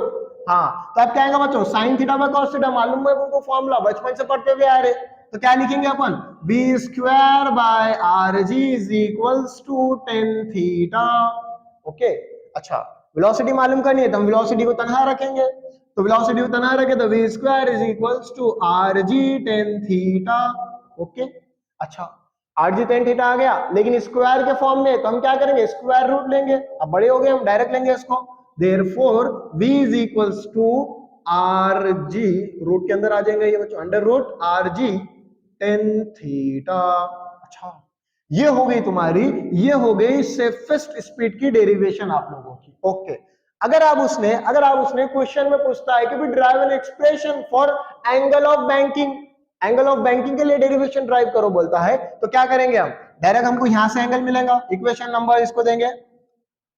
हाँ, तो अब क्या आएगा बच्चों? Sign theta by cos theta मालूम है हमको, फॉर्मूला बचपन से पढ़ते हुए आ रहे। तो क्या लिखेंगे अपन? B square by R G is equals to ten theta. Okay, अच्छा, वेलोसिटी मालूम करनी है तो हम वेलोसिटी को तनहा रखेंगे, तो वेलोसिटी को तनहा रखे तो v square is equals to R G tan theta. Okay, अच्छा, आर जी टेन थीटा आ गया, लेकिन स्क्वायर के फॉर्म में तो हम क्या करेंगे? स्क्वायर रूट लेंगे। अब बड़े हो गए, हम डायरेक्ट लेंगे इसको। Therefore v is equals to R G, root के अंदर आ जाएंगे ये बच्चों, under root R G tan theta. अच्छा, ये हो गई तुम्हारी, ये हो गई सेफेस्ट स्पीड की डेरिवेशन आप लोगों की। ओके, अगर आप उसने क्वेश्चन में पूछता है कि भी drive an expression for angle of banking के लिए डेरिवेशन ड्राइव करो बोलता है, तो क्या करेंगे हम? डायरेक्ट हमको यहां से एंगल मिलेगा, इक्वेशन नंबर इसको देंगे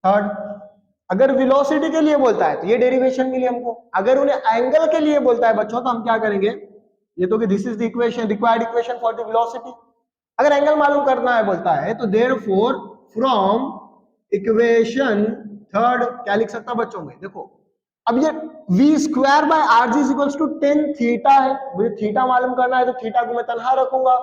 थर्ड। अगर वेलोसिटी के लिए बोलता है तो ये डेरिवेशन मिली हमको। अगर उन्हें एंगल के लिए बोलता है बच्चों तो हम क्या करेंगे? ये तो कि this is the equation, required equation for the velocity. अगर एंगल मालूम करना है बोलता है तो देयरफॉर फ्रॉम इक्वेशन थर्ड क्या लिख सकता बच्चों में? देखो, अब ये v square by R G equals to ten theta है, मुझे थीटा मालूम करना है तो थीटा को मैं तनहा रखूंगा,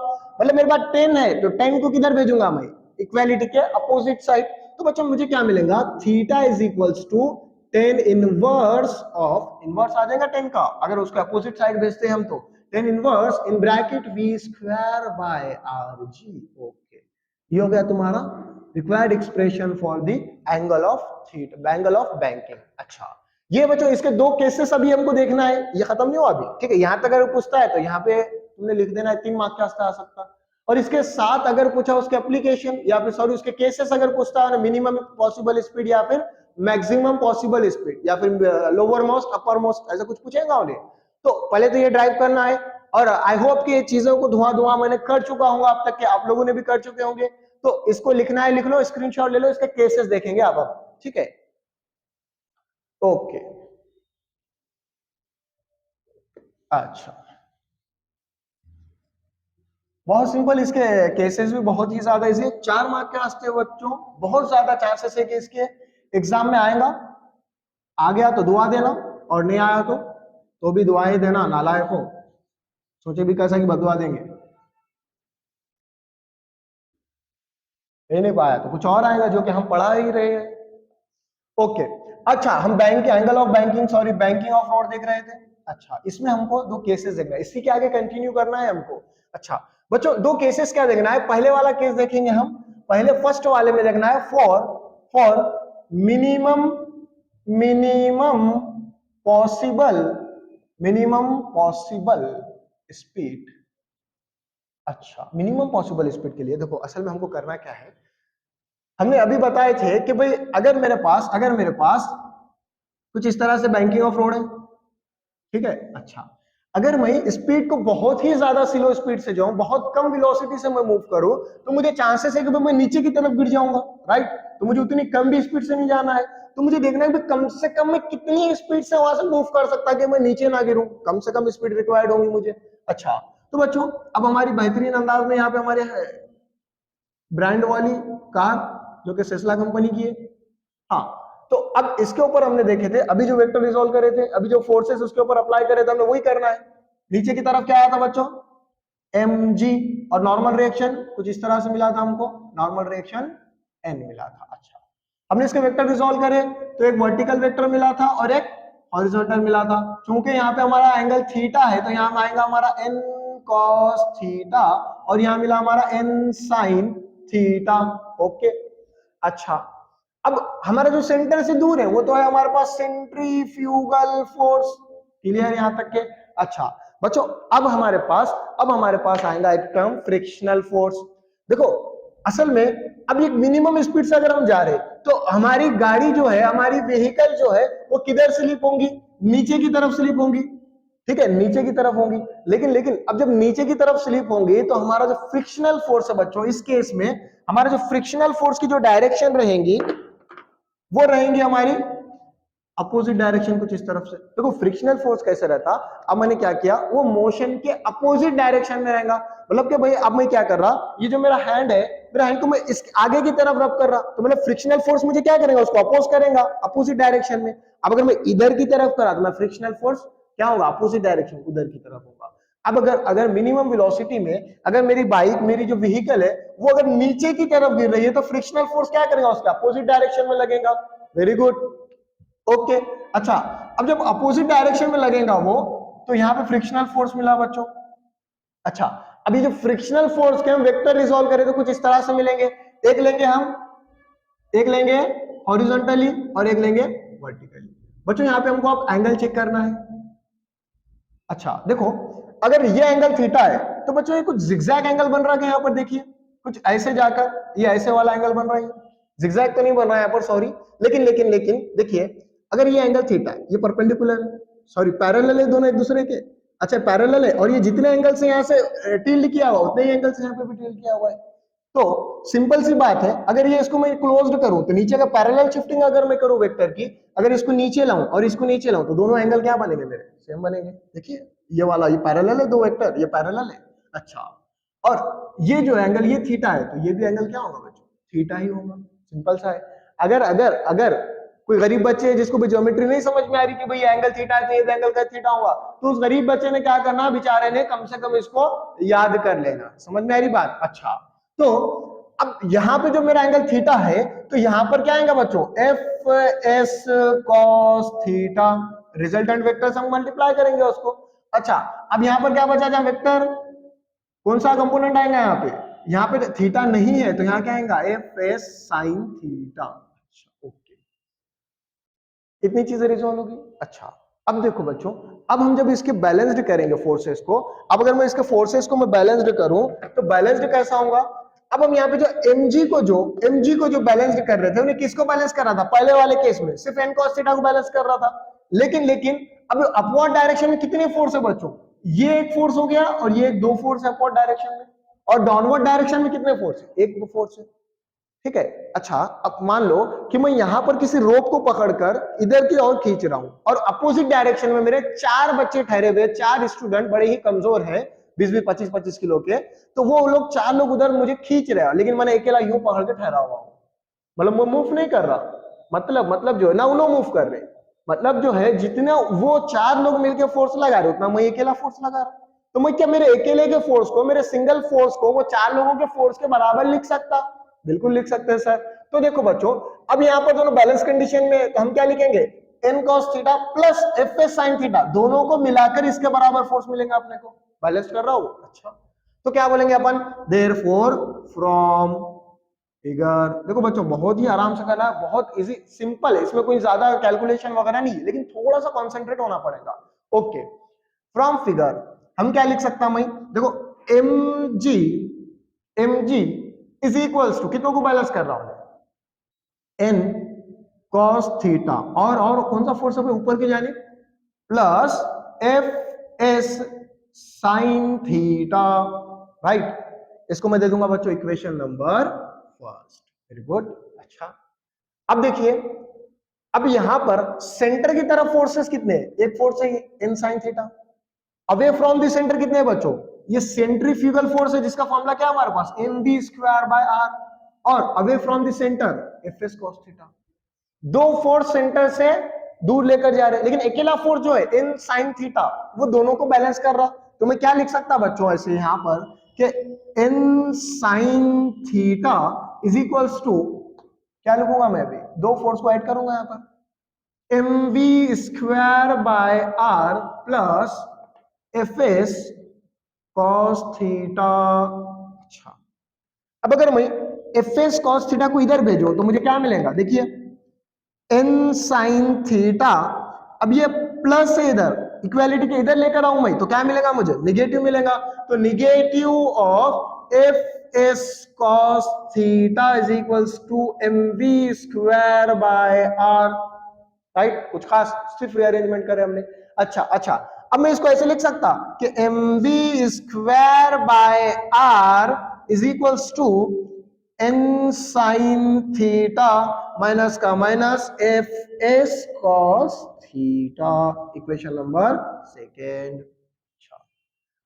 मतलब मेरे पास 10 है तो 10 को किधर भेजूंगा मैं? इक्वालिटी के अपोजिट साइड। तो बच्चों मुझे क्या मिलेगा? Theta is equals to 10 inverse of, inverse आ जाएगा 10 का अगर उसके अपोजिट साइड भेजते हैं हम तो 10 inverse in bracket v square by R ji. Okay, ये हो गया तुम्हारा required expression for the angle of theta, angle of banking. अच्छा, ये बच्चों इसके दो केसेस अभी हमको देखना है, ये खत्म नहीं हुआ अभी, ठीक है। यहां तक अगर पूछता है तो यहाँ पे तुमने लिख देना है, 3 मार्क्स का आ सकता। और इसके साथ अगर पूछा उसके एप्लीकेशन या फिर सॉरी उसके केसेस अगर पूछता है, मिनिमम पॉसिबल स्पीड या फिर मैक्सिमम पॉसिबल स्पीड या फिर लोअर मोस्ट अपर मोस्ट ऐसा कुछ पूछेगा उन्हें। तो पहले तो ये ड्राइव करना है, और आई होप कि ये चीजों को धुआं धुआं मैंने कर चुका हूँ अब तक के, आप लोगों ने भी कर चुके होंगे। तो इसको लिखना है, लिख लो, स्क्रीनशॉट ले लो, इसके केसेस देखेंगे आप अब, ठीक है। ओके, अच्छा, बहुत सिंपल, इसके केसेस भी बहुत ही ज्यादा इजी, 4 मार्क के वास्ते बच्चों बहुत ज्यादा चांसेस है कि इसके एग्जाम में आएगा। आ गया तो दुआ देना, और नहीं आया तो भी दुआएं देना, नालायक हो, सोचे भी कैसा कि बदुआ देंगे, ये नहीं पाया तो कुछ और आएगा जो कि हम पढ़ा ही रहे हैं। ओके, अच्छा, हम bank angle of banking, sorry banking of fraud देख रहे थे। अच्छा, इसमें हमको 2 केसेस देखना है, इसी के आगे कंटिन्यू करना है हमको। अच्छा बच्चों, 2 केसेस क्या देखना है, पहले वाला केस देखेंगे हम, पहले फर्स्ट वाले में देखना है for minimum minimum possible speed. अच्छा, मिनिमम पॉसिबल स्पीड के लिए देखो असल में हमको करना क्या है, हमने अभी बताए थे कि भाई अगर मेरे पास कुछ इस तरह से बैंकिंग ऑफ फ्रॉड है, ठीक है। अच्छा, अगर मैं स्पीड को बहुत ही ज्यादा स्लो स्पीड से जाऊं, बहुत कम वेलोसिटी से मैं मूव करूं, तो मुझे चांसेस है कि मैं नीचे की तरफ गिर जाऊंगा, राइट। तो मुझे उतनी कम भी स्पीड से नहीं जाना है, तो मुझे देखना है कि कम से कम मैं कितनी स्पीड से वहां से मूव कर सकता कि मैं नीचे ना गिरूं, कम से कम स्पीड रिक्वायर्ड होगी मुझे। अच्छा, तो बच्चों अब हमारी बेहतरीन अंदाज में यहाँ पे हमारे ब्रांड वाली कार जो कि सेस्ला कंपनी की है, हाँ, तो अब इसके ऊपर हमने देखे थे, अभी जो वेक्टर रिजॉल्व करे थे, अभी जो फोर्सेस उसके ऊपर अप्लाई करे थे, हमने वही करना है। नीचे की तरफ क्या आया था बच्चों, mg, और नॉर्मल रिएक्शन कुछ इस तरह से मिला था हमको, नॉर्मल रिएक्शन n मिला था। अच्छा, हमने इसके वेक्टर रिजॉल्व करे तो एक वर्टिकल वेक्टर मिला था और एक हॉरिजॉन्टल मिला था। चूंकि यहाँ पे हमारा एंगल थीटा है तो यहाँ आएगा हमारा n cos थीटा, और यहाँ मिला हमारा n sin थीटा। ओके, अच्छा, अब हमारा जो सेंटर से दूर है वो तो है हमारे पास सेंट्रीफ्यूगल फोर्स, क्लियर यहां तक के। अच्छा बच्चों, अब हमारे पास आएगा एक टर्म फ्रिक्शनल फोर्स। देखो असल में अब एक मिनिमम स्पीड से अगर हम जा रहे तो हमारी गाड़ी जो है, हमारी व्हीकल जो है वो किधर स्लिप होंगी, नीचे की तरफ स्लिप होंगी, ठीक है, नीचे की तरफ होंगी। लेकिन अब जब नीचे की तरफ स्लिप होंगी तो हमारा जो फ्रिक्शनल फोर्स है बच्चों, इस केस में हमारा जो फ्रिक्शनल फोर्स की जो डायरेक्शन रहेंगी वो रहेंगी हमारी अपोजिट डायरेक्शन, कुछ इस तरफ से। देखो फ्रिक्शनल फोर्स कैसे रहता, अब मैंने क्या किया, वो मोशन के अपोजिट डायरेक्शन में रहेगा। मतलब कि भाई अब मैं क्या कर रहा, ये जो मेरा हैंड है, मेरा हैंड को मैं इस आगे की तरफ रब कर रहा, तो मतलब फ्रिक्शनल फोर्स मुझे क्या करेगा, उसको अपोज करेगा अपोजिट डायरेक्शन में। अब अगर मैं इधर की तरफ करा तो मैं फ्रिक्शनल फोर्स क्या होगा, अपोजिट डायरेक्शन उधर की तरफ होगा। अब अगर मिनिमम वेलोसिटी में अगर मेरी बाइक, मेरी जो व्हीकल है वो अगर नीचे की तरफ गिर रही है तो फ्रिक्शनल फोर्स क्या करेगा, उसका अपोजिट डायरेक्शन में लगेगा। Very good, okay. अच्छा, अब जब अपोजिट डायरेक्शन में लगेगा वो, तो यहां पे फ्रिक्शनल फोर्स मिला बच्चों। अच्छा, अभी जो फ्रिक्शनल फोर्स के हम वेक्टर रिजॉल्व करें तो कुछ इस तरह से मिलेंगे, एक लेंगे हॉरिजॉन्टली और एक लेंगे वर्टिकली। बच्चों यहां पे हमको अब एंगल चेक करना है। अच्छा देखो, अगर ये एंगल थीटा है तो बच्चों ये कुछ जिगजैग एंगल बन रहा है यहाँ पर, देखिए कुछ ऐसे जाकर ये ऐसे वाला एंगल बन रहा है, जिगजैग तो नहीं बन रहा है यहाँ पर, सॉरी, लेकिन देखिए अगर ये एंगल थीटा है, ये परपेंडिकुलर है, सॉरी पैरेलल है दोनों एक दूसरे के। अच्छा पैरेलल है, और ये जितने एंगल से यहाँ से टिल्ड किया हुआ उतने ही एंगल से यहाँ पे भी टिल्ड किया हुआ है। तो सिंपल सी बात है, अगर ये इसको मैं क्लोज्ड करूं तो नीचे का पैरेलल शिफ्टिंग अगर मैं करूं वेक्टर की, अगर इसको नीचे लाऊं और इसको नीचे लाऊं तो दोनों एंगल क्या बनेंगे मेरे, सेम बनेंगे। देखिए ये वाला, ये पैरेलल है, दो वेक्टर ये पैरेलल है। अच्छा, और ये जो एंगल ये थीटा है तो ये भी एंगल क्या होगा बच्चों, थीटा ही होगा। सिंपल सा है। अगर अगर अगर कोई गरीब बच्चे है जिसको भी ज्योमेट्री नहीं समझ में आ रही कि भाई एंगल थीटा है तो ये एंगल का थीटा होगा, तो उस गरीब बच्चे ने क्या करना, बेचारे ने कम से कम इसको याद कर लेना। समझ में आ रही बात। अच्छा, तो अब यहां पे जो मेरा एंगल थीटा है तो यहां पर क्या आएगा बच्चों, F S cos theta, resultant vector से हम मल्टीप्लाई करेंगे उसको। अच्छा, अब यहां पर क्या बचा, जहां वेक्टर कौन सा कंपोनेंट आएगा यहाँ पे थीटा नहीं है तो यहाँ क्या आएगा, एफ एस साइन थीटा। अच्छा ओके, इतनी चीजें रिजॉल्व होगी। अच्छा, अब देखो बच्चों, अब हम जब इसके बैलेंस्ड करेंगे फोर्सेस को, अब अगर मैं इसके फोर्सेस को मैं बैलेंस्ड करूं तो बैलेंस्ड कैसा होगा? अब हम यहाँ पे जो mg को जो बैलेंस्ड कर रहे थे, उन्हें किसको बैलेंस कर रहा था? पहले वाले केस में सिर्फ n cos थीटा को बैलेंस कर रहा था। लेकिन अब अपवर्ड डायरेक्शन में कितने फोर्स है बच्चों? ये एक फोर्स हो गया और ये दो फोर्स है अपवर्ड डायरेक्शन में। और डाउनवर्ड डायरेक्शन में कितने फोर्स है? एक फोर्स है। ठीक है। अच्छा, अब मान लो कि मैं यहां पर किसी रोप को पकड़कर इधर की ओर खींच रहा हूं और अपोजिट डायरेक्शन में मेरे 4 बच्चे ठहरे हुए, 4 स्टूडेंट बड़े ही कमजोर हैं, 20-20, 25-25 किलो के, तो वो लोग 4 लोग उधर मुझे खींच रहे हैं, लेकिन मैंने अकेला यूं पकड़ के ठहरा हुआ हूं। मतलब मैं मूव नहीं कर रहा, मतलब जो है ना, वो लोग मूव कर रहे, मतलब जो है जितना वो 4 लोग मिलकर फोर्स लगा रहे उतना मैं अकेला फोर्स लगा रहा। तो मैं क्या मेरे अकेले के फोर्स को, मेरे सिंगल फोर्स को वो 4 लोगों के फोर्स के बराबर लिख सकता? बिल्कुल लिख सकते हैं सर। तो देखो बच्चों, अब यहाँ पर दोनों बैलेंस कंडीशन में हम क्या लिखेंगे? n cos theta plus fs sin theta, दोनों को मिलाकर इसके बराबर फोर्स मिलेगा अपने को। बैलेंस कर रहा हूं? अच्छा, तो क्या बोलेंगे अपन? देयरफॉर फ्रॉम फिगर, देखो बच्चों बहुत ही आराम से करना है, बहुत इजी सिंपल है, इसमें कोई ज्यादा कैलकुलेशन वगैरह नहीं है, लेकिन थोड़ा सा कॉन्सेंट्रेट होना पड़ेगा। ओके, फ्रॉम फिगर हम क्या लिख सकता हूं? देखो mg इज इक्वल्स टू, कितनों को बैलेंस कर रहा हूं? n cos थीटा और कौन सा फोर्स है ऊपर की जाने, plus fs sin theta, right. इसको मैं दे दूंगा बच्चों equation number first. Very good. अच्छा, अब देखिए, अब यहां पर सेंटर की तरफ फोर्सेस कितने हैं? एक फोर्स है n sin theta. Away from the centre कितने हैं बच्चों? ये सेंट्रीफ्यूगल फोर्स है, जिसका फॉर्मूला क्या है हमारे पास? mv square by r। और away from the centre fs cos theta. दो फोर्स सेंटर से दूर लेकर जा रहे हैं, लेकिन अकेला फोर्स जो है n sin थीटा, वो दोनों को बैलेंस कर रहा। तो मैं क्या लिख सकता बच्चों ऐसे यहां पर कि n sin theta is equals to, क्या लिखूंगा मैं? अभी दो फोर्स को ऐड करूंगा यहां पर, mv square by r plus fs cos theta. अच्छा, अब अगर मैं fs cos थीटा को इधर भेजूं तो मुझे क्या मिलेगा? देखिए n sin थीटा, अब ये प्लस है इधर, इक्वालिटी के इधर लेकर आऊं मैं तो क्या मिलेगा मुझे? निगेटिव मिलेगा। तो negative of fs cos theta is equals to mv square by r, right. कुछ खास, सिर्फ रीअरेंजमेंट करे हमने। अच्छा, अब मैं इसको ऐसे लिख सकता कि mv square by r is equals to n sin theta minus का minus fs cos theta, equation number second.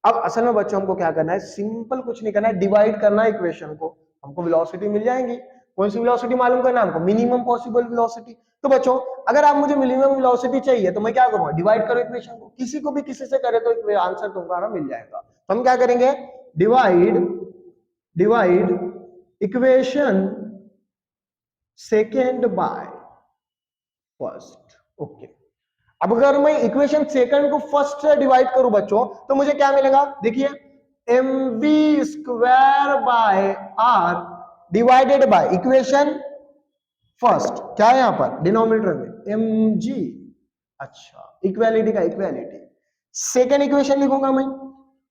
अब असल में बच्चों हमको क्या करना है? सिंपल कुछ नहीं करना है, डिवाइड करना है इक्वेशन को, हमको वेलोसिटी मिल जाएंगी। कौन सी वेलोसिटी मालूम करना है हमको? Minimum possible velocity. तो बच्चों अगर आप मुझे मिनिमम वेलोसिटी चाहिए तो मैं क्या करूंगा? डिवाइड करो इक्वेशन को, किसी को भी किसी से करे तो आंसर तुम्हारा मिल जाएगा। तो हम क्या करेंगे? Divide equation second by first. Okay, अब अगर मैं इक्वेशन सेकंड को फर्स्ट से डिवाइड करूं बच्चों तो मुझे क्या मिलेगा? देखिए mv square by r divided by equation first, क्या है यहां पर डिनोमिनेटर में? mg। अच्छा, इक्वालिटी का इक्वालिटी। सेकंड इक्वेशन लिखूंगा मैं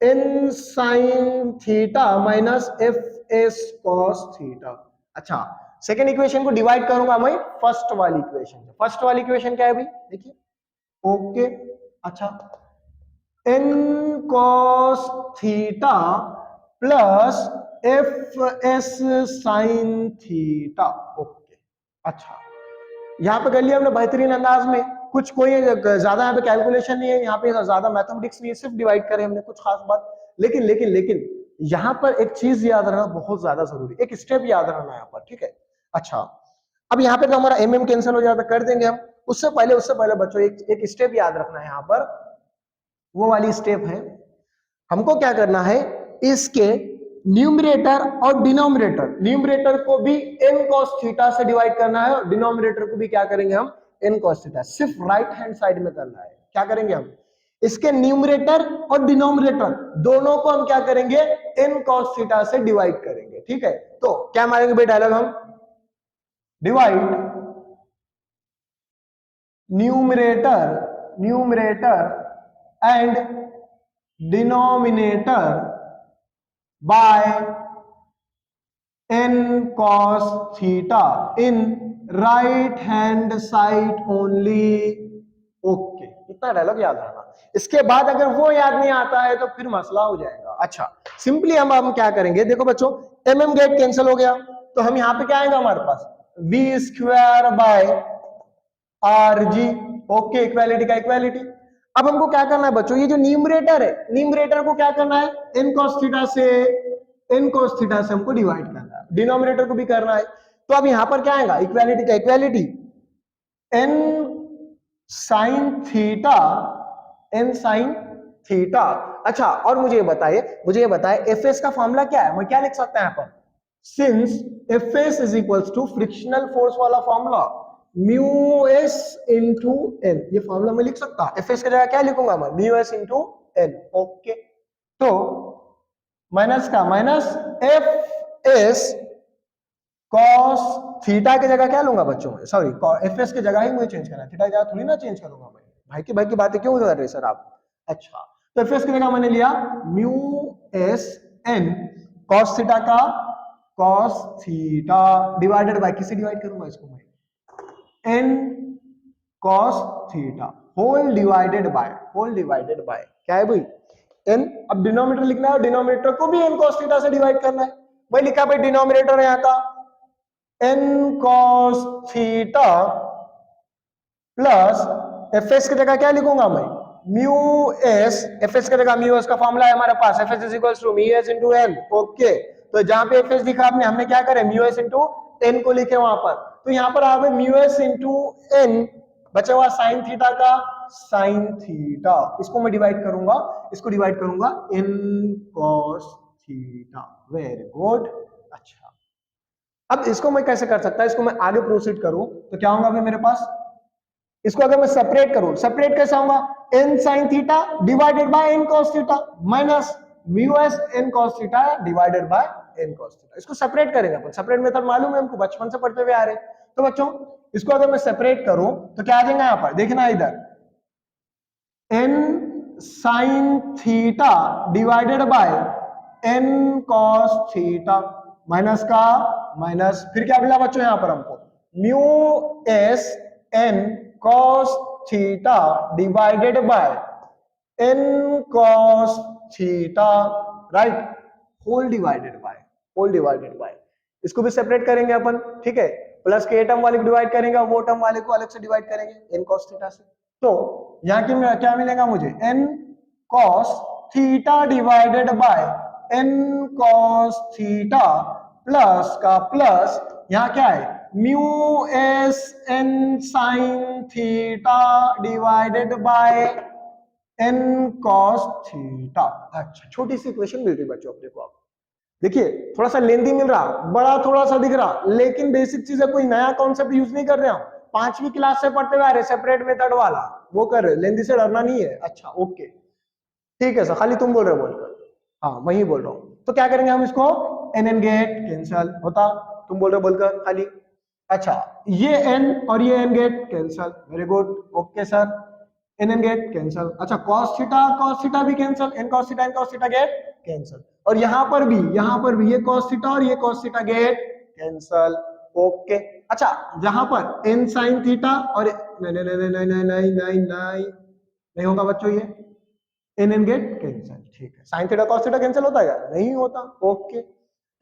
n sin theta minus fs cos theta. अच्छा, सेकंड इक्वेशन को डिवाइड करूंगा मैं फर्स्ट वाली इक्वेशन से। फर्स्ट वाली इक्वेशन क्या है भाई? देखिए, ओके। अच्छा, n cos theta plus fs sin theta. Okay, अच्छा, यहां पे कर लिया हमने बेहतरीन अंदाज में। कुछ कोई ज्यादा यहाँ पे कैलकुलेशन नहीं है, यहाँ पे ज्यादा मैथमेटिक्स नहीं है, सिर्फ डिवाइड करें हमने, कुछ खास बात। लेकिन यहाँ पर एक चीज याद रखना बहुत ज्यादा जरूरी, एक स्टेप याद रखना यहाँ पर, ठीक है। अच्छा, अब यहाँ पे तो हमारा mm कैंसिल हो जाता, कर देंगे हम। उससे पहले बच्चों एक स्टेप याद रखना है यहाँ पर, वो वाली स्टेप है, हमको क्या करना है? इसके न्यूमरेटर और न्यूमरेटर को भी n cos थीटा से डिवाइड करना है, और डिनोमिनेटर को भी क्या करेंगे हम? n cos theta. सिर्फ राइट हैंड साइड में करना है। क्या करेंगे हम? इसके न्यूमरेटर और डिनोमिनेटर दोनों को हम क्या करेंगे? n cos थीटा से डिवाइड करेंगे, ठीक है। तो क्या मारेंगे भाई डायलॉग हम? Divide numerator numerator and denominator by n cos theta in right hand side only. Okay, इतना डायलॉग याद रखना। इसके बाद अगर वो याद नहीं आता है तो फिर मसला हो जाएगा। अच्छा, सिंपली हम क्या करेंगे, देखो बच्चों, mm गेट कैंसिल हो गया, तो हम यहाँ पे क्या आएगा हमारे पास v square by R ji. Okay, equality का इक्वालिटी। अब हमको क्या करना है बच्चों, ये जो न्यूमरेटर है, न्यूमरेटर को क्या करना है, n cos थीटा से हमको डिवाइड करना है, डिनोमिनेटर को भी करना है। तो अब यहां पर क्या आएगा, इक्वालिटी का इक्वालिटी, n sin थीटा। अच्छा, और मुझे ये बताइए एफ एस का फॉर्मूला क्या है, मैं क्या लिख सकता है यहाँ पर, since F S is equals to frictional force वाला formula mu S into N, ये फॉर्मूला मैं लिख सकता। एफ एस की जगह क्या लिखूंगा मैं, mu S into N. Okay, तो माइनस का minus F S cos theta की जगह क्या लूंगा बच्चों में, सॉरी एफ एस की जगह ही मुझे चेंज करना है, थीटा की जगह थोड़ी ना चेंज करूंगा मैं, भाई की बातें क्यों कर रहे सर आप। अच्छा, तो एफ एस की जगह मैंने लिया mu S N cos theta का कॉस थीटा डिवाइडेड बाय, किसे डिवाइड करूंगा इसको मैं, N cos theta whole divided by क्या है भाई, एन। अब डिनोमिनेटर लिखना है, डिनोमिनेटर को भी एन कॉस थीटा से डिवाइड करना है। भाई लिखा भाई डिनोमिनेटर यहाँ का N cos theta plus F S की जगह क्या लिखूंगा मैं, म्यू एस। एफ एस की जगह म्यू एस का फॉर्मूला है हमारे पास, F S is equals to mu S into N. Okay, तो जहां पे एफ एस दिखा आपने, हमने क्या करे, म्यू एस इंटू एन को लिखे वहां पर, तो यहाँ पर आ गए म्यू एस इंटू एन, बचा हुआ साइन थीटा का साइन थीटा, इसको मैं डिवाइड करूंगा, इसको डिवाइड करूंगा N cos theta. Very good. अच्छा, अब इसको मैं कैसे कर सकता है, इसको मैं आगे प्रोसीड करूं तो क्या होगा अभी मेरे पास, इसको अगर मैं सेपरेट करूं, सेपरेट कैसे होगा, N sine theta divided by N cos theta minus mu S N cos theta divided by N cos theta. इसको सेपरेट करेंगे अपन, सेपरेट मेथड मालूम है हमको, बचपन से पढ़ते हुए आ रहे। तो बच्चों इसको अगर मैं सेपरेट करूं तो क्या आ जाएगा यहां पर, देखना इधर, N sine theta divided by N cos theta minus का माइनस, फिर क्या मिला बच्चों यहां पर हमको, mu S N cos theta divided by N cos theta, right, whole divided by. इसको भी सेपरेट करेंगे अपन, ठीक है, प्लस के टर्म वाले को डिवाइड करेंगे, वो टर्म वाले को अलग से डिवाइड करेंगे एन कॉस थीटा से। तो यहाँ की क्या मिलेगा मुझे, N cos theta divided by N cos theta plus का प्लस, यहाँ क्या है, mu S N sine theta divided by N cos theta. अच्छा, छोटी सी इक्वेशन मिल रही बच्चों अपने को। आप देखिए, थोड़ा सा लेंथी मिल रहा, बड़ा थोड़ा सा दिख रहा, लेकिन बेसिक चीज है, कोई नया कॉन्सेप्ट यूज नहीं कर रहे हम, 5वीं क्लास से पढ़ते हुए आ रहे, सेपरेट मेथड वाला वो कर रहे, लेंथी से डरना नहीं है। अच्छा ओके, ठीक है सर, खाली तुम बोल रहे हो बोलकर, हाँ मैं ही बोल रहा हूँ। तो क्या करेंगे हम, इसको एन एन गेट कैंसल होता, तुम बोल रहे हो बोलकर खाली। अच्छा, ये एन और ये N get cancel, very good, okay sir, N N get cancel. अच्छा, cos थीटा भी cancel, N cos theta get cancel, और यहां पर भी ये cos थीटा और ये cos theta get cancel. Okay, अच्छा, जहां पर n sin थीटा और नहीं होगा बच्चों, ये एन एन गेट कैंसल, ठीक है, sin theta cos theta cancel होता है, नहीं होता। ओके,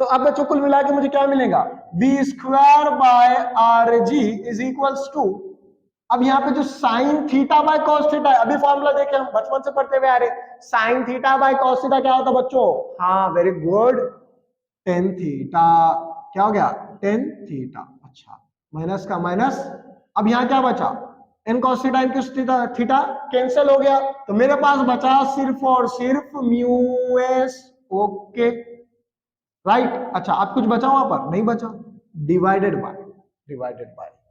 तो अब बच्चों कुल मिला के मुझे क्या मिलेगा, B square by R G is equals to, अब यहाँ पे जो sine theta by cos theta है, अभी फॉर्मूला देखे हम बचपन से पढ़ते हुए आ रहे, sign theta by cos theta क्या होता बच्चों, हाँ वेरी गुड, टेन थीटा, क्या हो गया, टेन थीटा। अच्छा, माइनस का माइनस, अब यहाँ क्या बचा, N cos theta, N cos theta cancel हो गया, तो मेरे पास बचा सिर्फ और सिर्फ म्यू एस। Okay, right. अच्छा, अब कुछ बचा वहां पर, नहीं बचा, divided by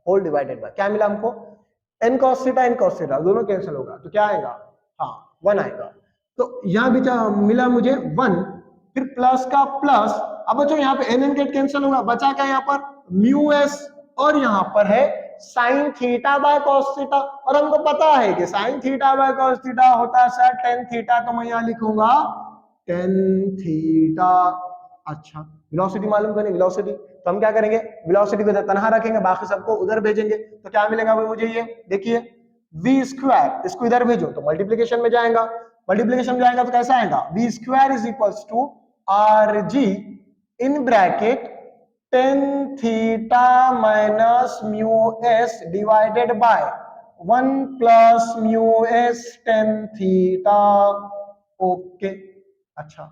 whole divided by, क्या मिला हमको, एन कॉस थीटा दोनों कैंसिल होगा, तो क्या आएगा, हाँ 1 आएगा। तो यहाँ भी मिला मुझे 1, फिर प्लस का प्लस, अब बच्चों यहाँ पे एन एन गेट कैंसिल होगा, बचा क्या यहाँ पर म्यू एस, और यहाँ पर है sine theta by cos theta, और हमको पता है कि sign theta by cos theta होता है सर टेन थीटा, तो मैं यहां लिखूंगा टेन थीटा। अच्छा, वेलोसिटी मालूम करनी, वेलोसिटी तो हम क्या करेंगे, वेलोसिटी को इधर तनहा रखेंगे, बाकी सबको उधर भेजेंगे, तो क्या मिलेगा भाई मुझे, ये देखिए v स्क्वायर, इसको इधर भेजो तो मल्टीप्लिकेशन में जाएगा, मल्टीप्लिकेशन में जाएगा तो कैसा आएगा, v square is equals to R G in bracket ten theta minus mu S divided by 1 plus mu S ten theta. Okay, अच्छा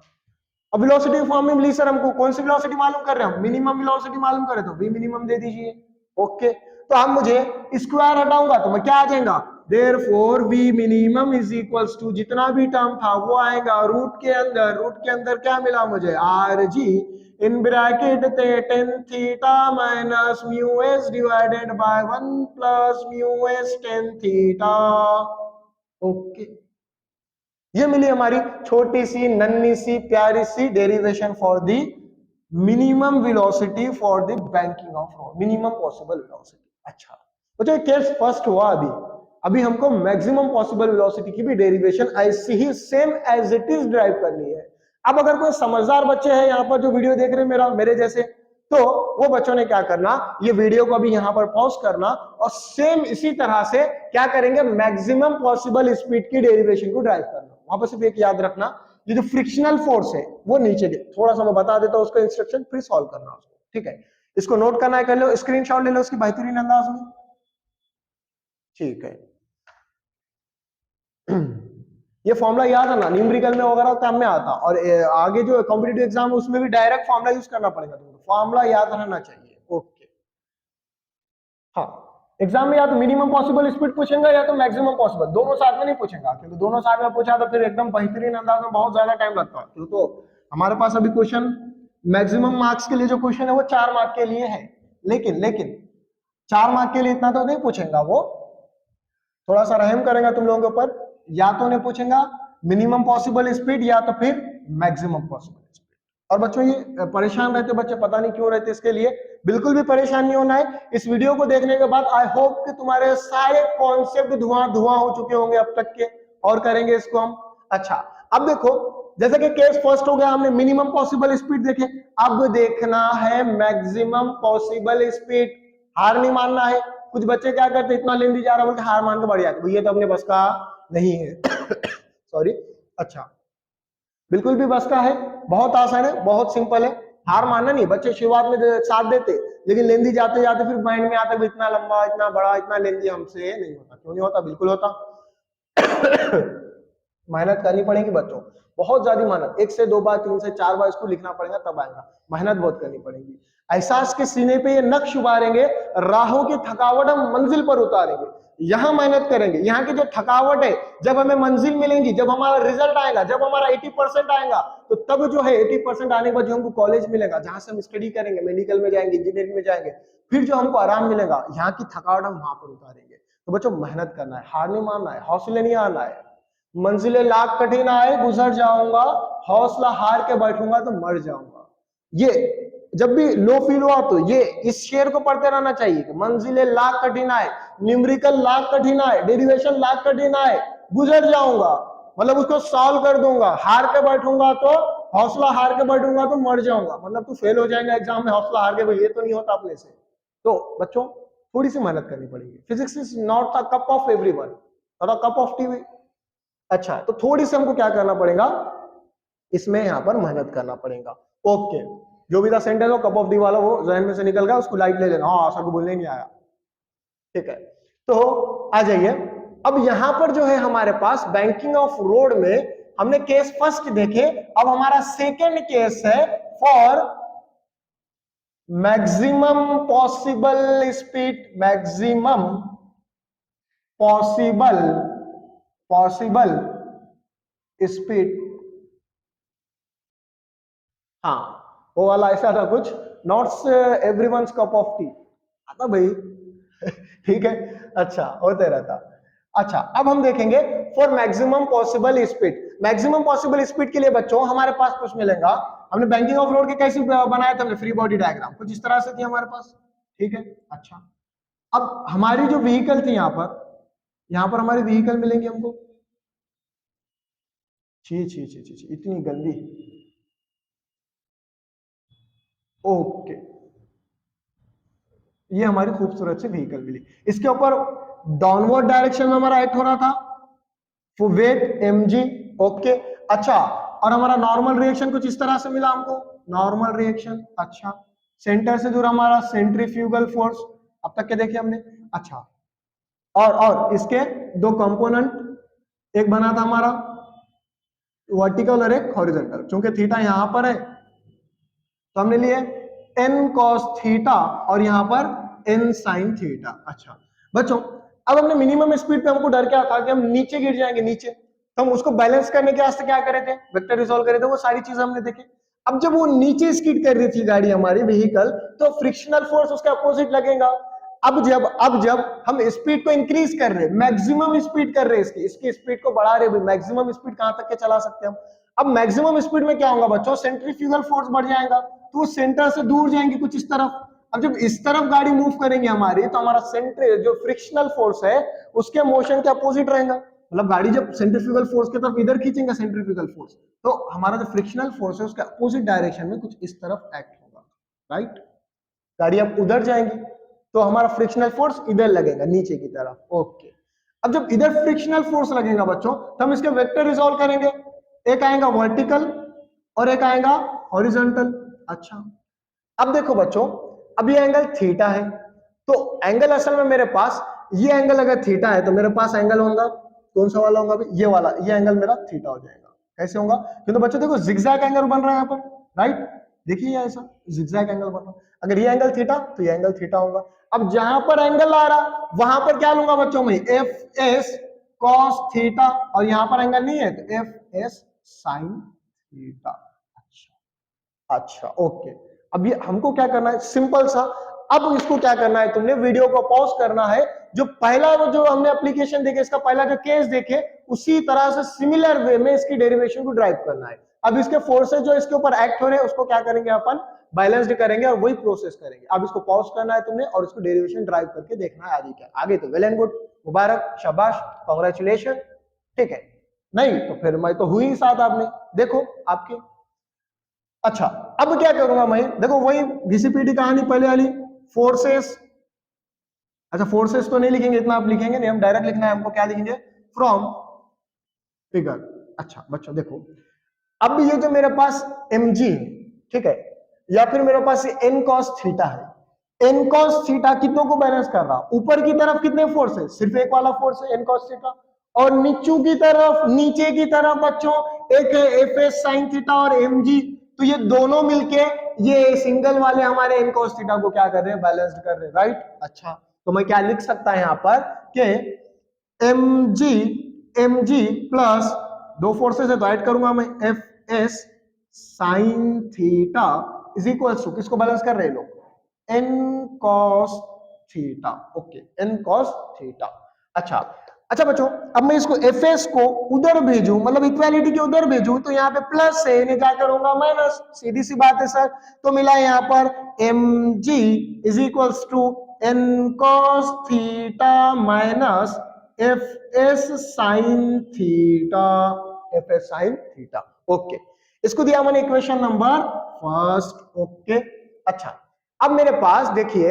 अब वेलोसिटी की फॉर्म में मिली सर हमको, कौन सी वेलोसिटी मालूम कर रहे हैं हम, मिनिमम वेलोसिटी मालूम करे तो v मिनिमम दे दीजिए। ओके, तो हम मुझे स्क्वायर हटाऊंगा तो मैं क्या आ जाएगा, therefore v minimum is equals to जितना भी टर्म था वो आएगा रूट के अंदर, रूट के अंदर क्या मिला मुझे, R G in bracket ten theta minus mu S divided by 1 plus mu S ten theta. Okay, ये मिली हमारी छोटी सी नन्ही सी प्यारी सी derivation for the minimum velocity for the banking of road, minimum possible velocity. अच्छा बच्चों केस फर्स्ट हुआ, अभी हमको मैक्सिमम पॉसिबल वेलोसिटी की भी डेरिवेशन ऐसी ही same as it is derive करनी है। अब अगर कोई समझदार बच्चे हैं यहाँ पर जो वीडियो देख रहे हैं मेरे जैसे, तो वो बच्चों ने क्या करना, ये वीडियो को अभी यहाँ पर पॉज करना और सेम इसी तरह से क्या करेंगे, मैक्सिमम पॉसिबल स्पीड की डेरिवेशन को ड्राइव करना। वहां पर सिर्फ एक याद रखना, ये जो फ्रिक्शनल फोर्स है वो नीचे के, थोड़ा सा मैं बता देता हूं उसका इंस्ट्रक्शन, फिर सॉल्व करना उसको, ठीक है। इसको नोट करना है, कर लो, स्क्रीनशॉट ले लो उसकी बेहतरीन अंदाज में, ठीक है। ये फॉर्मूला याद है ना, न्यूमेरिकल में वगैरह काम में आता, और आगे जो कॉम्पिटिटिव एग्जाम है उसमें भी डायरेक्ट फॉर्मूला यूज करना पड़ेगा तुमको, फॉर्मूला याद रहना चाहिए। ओके, हाँ एग्जाम में या तो मिनिमम पॉसिबल स्पीड पूछेगा या तो मैक्सिमम पॉसिबल, दोनों साथ में नहीं पूछेगा, क्योंकि दोनों साथ में पूछा तो फिर एकदम बेहतरीन अंदाज में बहुत ज्यादा टाइम लगता है। क्योंकि तो हमारे पास अभी क्वेश्चन मैक्सिमम मार्क्स के लिए जो क्वेश्चन है वो 4 मार्क के लिए है, लेकिन 4 मार्क के लिए इतना तो नहीं पूछेगा, वो थोड़ा सा रहम करेगा तुम लोगों के ऊपर, या तो उन्हें पूछेगा मिनिमम पॉसिबल स्पीड या तो फिर मैक्सिमम पॉसिबल स्पीड। और बच्चों ये परेशान रहते बच्चे, पता नहीं क्यों रहते, इसके लिए बिल्कुल भी परेशान नहीं होना है। इस वीडियो को देखने के बाद आई होप कि तुम्हारे सारे कॉन्सेप्ट धुआं हो चुके होंगे अब तक के, और करेंगे इसको हम। अच्छा अब देखो, जैसे कि केस फर्स्ट हो गया, हमने मिनिमम पॉसिबल स्पीड देखे, अब देखना है मैक्सिमम पॉसिबल स्पीड। हार नहीं मानना है। कुछ बच्चे क्या करते, इतना लेंदी जा रहा बोलते हार मान के बढ़ जाते, भैया तो अपने बस का नहीं है सॉरी। अच्छा बिल्कुल भी बस का है, बहुत आसान है, बहुत सिंपल है, हार मानना नहीं। बच्चे शुरुआत में साथ देते, लेकिन लेंदी जाते जाते फिर माइंड में आता है इतना लंबा, इतना बड़ा, इतना लेंदी हमसे नहीं होता। क्यों नहीं होता, बिल्कुल होता मेहनत करनी पड़ेगी बच्चों, बहुत ज्यादा मेहनत, 1 से 2 बार 3 से 4 बार इसको लिखना पड़ेगा, तब आएगा। मेहनत बहुत करनी पड़ेगी। एहसास के सीने पे ये नक्श उभारेंगे, राहों की थकावट हम मंजिल पर उतारेंगे। यहां मेहनत करेंगे, यहाँ की जो थकावट है, जब हमें मंजिल मिलेंगी, जब हमारा रिजल्ट आएगा, जब हमारा 80% आएगा, तो तब जो है 80% आने के बाद जो हमको कॉलेज मिलेगा, जहां से हम स्टडी करेंगे, मेडिकल में जाएंगे, इंजीनियरिंग में जाएंगे, फिर जो हमको आराम मिलेगा, यहाँ की थकावट हम वहां पर उतारेंगे। तो बच्चों मेहनत करना है, हार नहीं मानना है, हौसले नहीं आना है। मंजिलें लाख कठिन आए गुजर जाऊंगा, हौसला हार के बैठूंगा तो मर जाऊंगा। ये जब भी लो फील हुआ तो ये इस शेर को पढ़ते रहना चाहिए कि मंजिलें लाख कठिन आए, न्यूमेरिकल लाख कठिन आए, डेरिवेशन लाख कठिन आए, गुजर जाऊंगा, मतलब उसको सॉल्व कर दूंगा। हार के बैठूंगा तो, हौसला हार के बैठूंगा तो मर जाऊंगा, मतलब तू फेल हो जाएगा एग्जाम में हौसला हार के, ये तो नहीं होता अपने से। तो बच्चों थोड़ी सी मेहनत करनी पड़ेगी। Physics is not the cup of everyone, और कप ऑफ टी। अच्छा तो थोड़ी सी हमको क्या करना पड़ेगा, इसमें यहां पर मेहनत करना पड़ेगा। ओके, जो भी था सेंटेंस हो कप ऑफ टी वाला वो जहन में से निकल गया, उसको लाइट ले लेना, हाँ आशा को बोलने नहीं आया, ठीक है। तो आ जाइए, अब यहां पर जो है हमारे पास बैंकिंग ऑफ रोड में हमने केस फर्स्ट देखे, अब हमारा सेकेंड केस है for maximum possible speed, maximum possible speed. हाँ वो वाला ऐसा था कुछ, nots everyone's cup of tea आता भाई ठीक है, अच्छा होते रहता। अच्छा अब हम देखेंगे for maximum possible speed. Maximum possible speed के लिए बच्चों हमारे पास कुछ मिलेगा। हमने बैंकिंग ऑफ रोड के कैसे बनाया था, हमने फ्री बॉडी डायग्राम कुछ इस तरह से थी हमारे पास, ठीक है। अच्छा अब हमारी जो व्हीकल थी यहां पर हमारी व्हीकल मिलेंगे हमको। छी छी छी छी छी, इतनी गंदी। ओके, ये हमारी खूबसूरत सी व्हीकल मिली। इसके ऊपर डाउनवर्ड डायरेक्शन में हमारा एक्ट हो रहा था वेट mg। ओके, अच्छा, और हमारा नॉर्मल रिएक्शन कुछ इस तरह से मिला हमको, नॉर्मल रिएक्शन। अच्छा, सेंटर से दूर हमारा सेंट्रीफ्यूगल फोर्स, अब तक क्या देखे हमने। अच्छा, और इसके दो कंपोनेंट, एक बना था हमारा वर्टिकल और एक हॉरिजॉन्टल। क्योंकि थीटा यहां पर है तो हमने लिए n cos थीटा और यहां पर n sin थीटा। अच्छा बच्चों, अब हमने मिनिमम स्पीड पे हमको डर क्या था कि हम नीचे गिर जाएंगे नीचे, तो हम उसको बैलेंस करने के वास्ते क्या करे थे, वेक्टर रिजॉल्व करे थे, वो सारी चीजें हमने देखी। अब जब वो नीचे स्किड कर रही थी गाड़ी हमारी व्हीकल, तो फ्रिक्शनल फोर्स उसके अपोजिट लगेगा। अब जब हम स्पीड को इंक्रीज कर रहे, मैक्सिमम स्पीड कर रहे, इसकी स्पीड को बढ़ा रहे, मैक्सिमम स्पीड कहां तक के चला सकते हैं हम। अब मैक्सिमम स्पीड में क्या होगा बच्चों, सेंट्रीफ्यूगल फोर्स बढ़ जाएगा, तो वो सेंटर से दूर जाएंगे कुछ इस तरफ। अब जब इस तरफ गाड़ी मूव करेंगे हमारी, तो हमारा सेंटर जो फ्रिक्शनल फोर्स है उसके मोशन के अपोजिट रहेगा। मतलब गाड़ी जब सेंट्रीफ्यूगल फोर्स की तरफ इधर खींचेंगे सेंट्रीफ्यूगल फोर्स, तो हमारा जो फ्रिक्शनल फोर्स है उसके अपोजिट डायरेक्शन में कुछ इस तरफ एक्ट होगा, राइट। गाड़ी अब उधर जाएंगी तो हमारा फ्रिक्शनल फोर्स इधर लगेगा नीचे की तरफ। ओके, अब जब इधर फ्रिक्शनल फोर्स लगेगा बच्चों, तो हम इसके वेक्टर रिजॉल्व करेंगे, एक आएगा वर्टिकल और एक आएगा हॉरिजॉन्टल। अच्छा, अब देखो बच्चों, अब ये एंगल थीटा है, तो एंगल असल में मेरे पास, ये एंगल अगर थीटा है तो मेरे पास एंगल होगा कौन सा वाला होगा, ये वाला, ये एंगल मेरा थीटा हो जाएगा। कैसे होगा, क्योंकि बच्चों देखो जिगजैग एंगल बन रहा है यहाँ पर, राइट। देखिए ऐसा जिगजैग एंगल बन रहा है, अगर ये एंगल थीटा तो ये एंगल थीटा होगा। अब जहां पर एंगल आ रहा वहां पर क्या लूंगा बच्चों में, एफ एस कॉस थीटा, और यहां पर एंगल नहीं है तो एफ एस साइन थीटा। अच्छा ओके, अब ये हमको क्या करना है, सिंपल सा। अब इसको क्या करना है, तुमने वीडियो को पॉज करना है, जो पहला वो जो हमने एप्लीकेशन देखे, इसका पहला जो केस देखे, उसी तरह से सिमिलर वे में इसकी डेरिवेशन को ड्राइव करना है। अब इसके फोर्सेस जो इसके ऊपर एक्ट हो रहे हैं उसको क्या करेंगे अपन, बैलेंस्ड करेंगे और वही प्रोसेस करेंगे। अब इसको पॉज करना है तुमने और इसको डेरिवेशन ड्राइव करके देखना है आगे क्या। आगे तो वेल एंड गुड, मुबारक, शाबाश, कांग्रेचुलेशन, ठीक है। नहीं तो फिर मैं तो हुई साथ, आपने देखो आपके। अच्छा, अब क्या करूंगा मैं, देखो वही घिसी-पिटी कहानी पहले वाली, फोर्सेस। अच्छा, फोर्सेस तो नहीं लिखेंगे इतना, आप लिखेंगे नहीं, हम डायरेक्ट लिखना है हमको, क्या लिखेंगे, फ्रॉम फिगर। अच्छा बच्चों देखो, अब ये जो मेरे पास mg, ठीक है, या फिर मेरे पास n cos थीटा है, n cos थीटा कितनों को बैलेंस कर रहा, ऊपर की तरफ कितने फोर्स है, सिर्फ एक वाला फोर्स है n cos थीटा, और नीचू की तरफ, नीचे की तरफ बच्चों एक है एफ एस साइन थीटा और mg, तो ये दोनों मिलके ये सिंगल वाले हमारे n cos थीटा को क्या कर रहे हैं, बैलेंस्ड कर रहे हैं, राइट। अच्छा, तो मैं क्या लिख सकता है यहां पर कि mg प्लस दो फोर्सेस है तो ऐड करूंगा मैं, F S sine theta is equal to, किसको बैलेंस कर रहे हैं लोग, n cos theta. Okay, n cos theta. अच्छा अच्छा बच्चों, अब मैं इसको fs को उधर भेजूं, मतलब इक्वालिटी के उधर भेजूं, तो यहाँ पे प्लस है, इन्हें क्या करूंगा माइनस, सीधी सी बात है सर। तो मिला यहाँ पर mg is equals to n cos theta minus F S sine theta, F S sine theta. Okay, इसको दिया मैंने इक्वेशन नंबर फर्स्ट। ओके, अच्छा, अब मेरे पास देखिए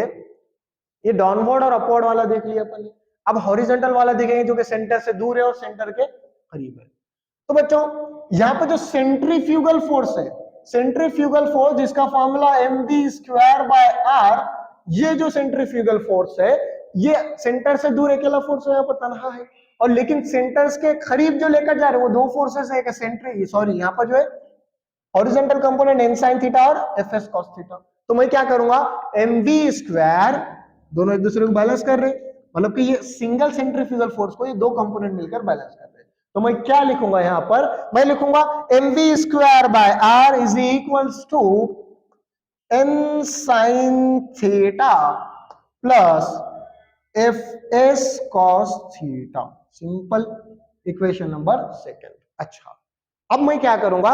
ये डाउनवर्ड और अपवर्ड वाला देख लिया अपन ने, अब हॉरिजॉन्टल वाला देखेंगे जो कि सेंटर से दूर है और सेंटर के करीब है। तो बच्चों यहां पर जो सेंट्रीफ्यूगल फोर्स है, सेंट्रीफ्यूगल फोर्स जिसका फॉर्मूला mv²/r, ये जो सेंट्रीफ्यूगल फोर्स है ये सेंटर से दूर अकेला फोर्स है, यहाँ पर तनहा है, और लेकिन सेंटर्स के करीब जो लेकर जा रहे हैं वो दो फोर्सेस है, एक सेंट्री, सॉरी यहाँ पर जो है horizontal component n sin theta और fs cos थीटा। तो मैं क्या करूंगा, mv², दोनों एक दूसरे को बैलेंस कर रहे, मतलब कि ये सिंगल सेंट्रीफ्यूगल फोर्स को ये दो कंपोनेंट मिलकर बैलेंस कर रहे। तो मैं क्या लिखूंगा यहां पर, मैं लिखूंगा mv²/r is equals to n sin theta plus fs cos theta, simple equation number second. अच्छा, अब मैं क्या करूंगा,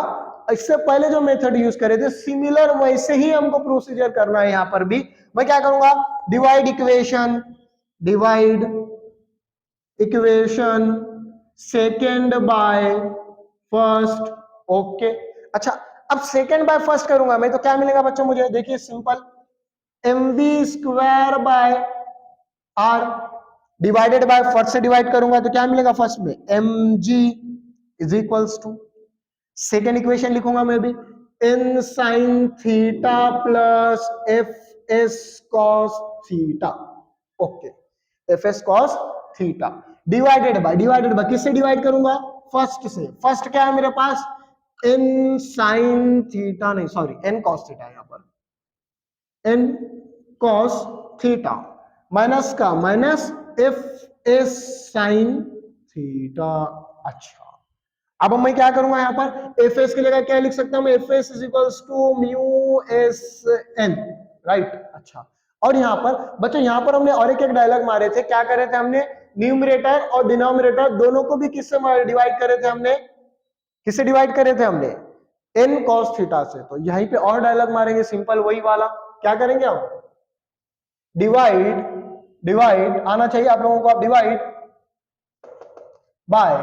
इससे पहले जो मेथड यूज करे थे सिमिलर वैसे ही हमको प्रोसीजर करना है यहां पर भी। मैं क्या करूंगा, divide equation divide equation second by first. Okay, अच्छा अब सेकेंड बाय फर्स्ट करूंगा मैं तो क्या मिलेगा बच्चों मुझे, देखिए simple, mv square by R divided by first से डिवाइड करूंगा तो क्या मिलेगा फर्स्ट में, mg is equals to, second equation लिखूंगा मैं भी, n sine theta plus F S cos theta. Okay, F S cos theta divided by किससे डिवाइड करूंगा, फर्स्ट से। फर्स्ट क्या है मेरे पास, n साइन थीटा, नहीं सॉरी n कॉस थीटा, यहां पर n कॉस थीटा माइनस का minus F S sine theta. अच्छा अब मैं क्या करूंगा यहाँ पर, एफ एस की जगह क्या लिख सकता हूं मैं, F S is equals to mu S N, right. अच्छा और यहाँ पर बच्चों, यहाँ पर हमने और एक डायलॉग मारे थे, क्या करे थे हमने, न्यूमरेटर और डिनोमिनेटर दोनों को भी किससे डिवाइड करे थे हमने, किससे डिवाइड करे थे हमने, एन कॉस थीटा से। तो यहीं पे और डायलॉग मारेंगे सिंपल वही वाला, क्या करेंगे हम, डिवाइड, डिवाइड आना चाहिए आप लोगों को, आप divide by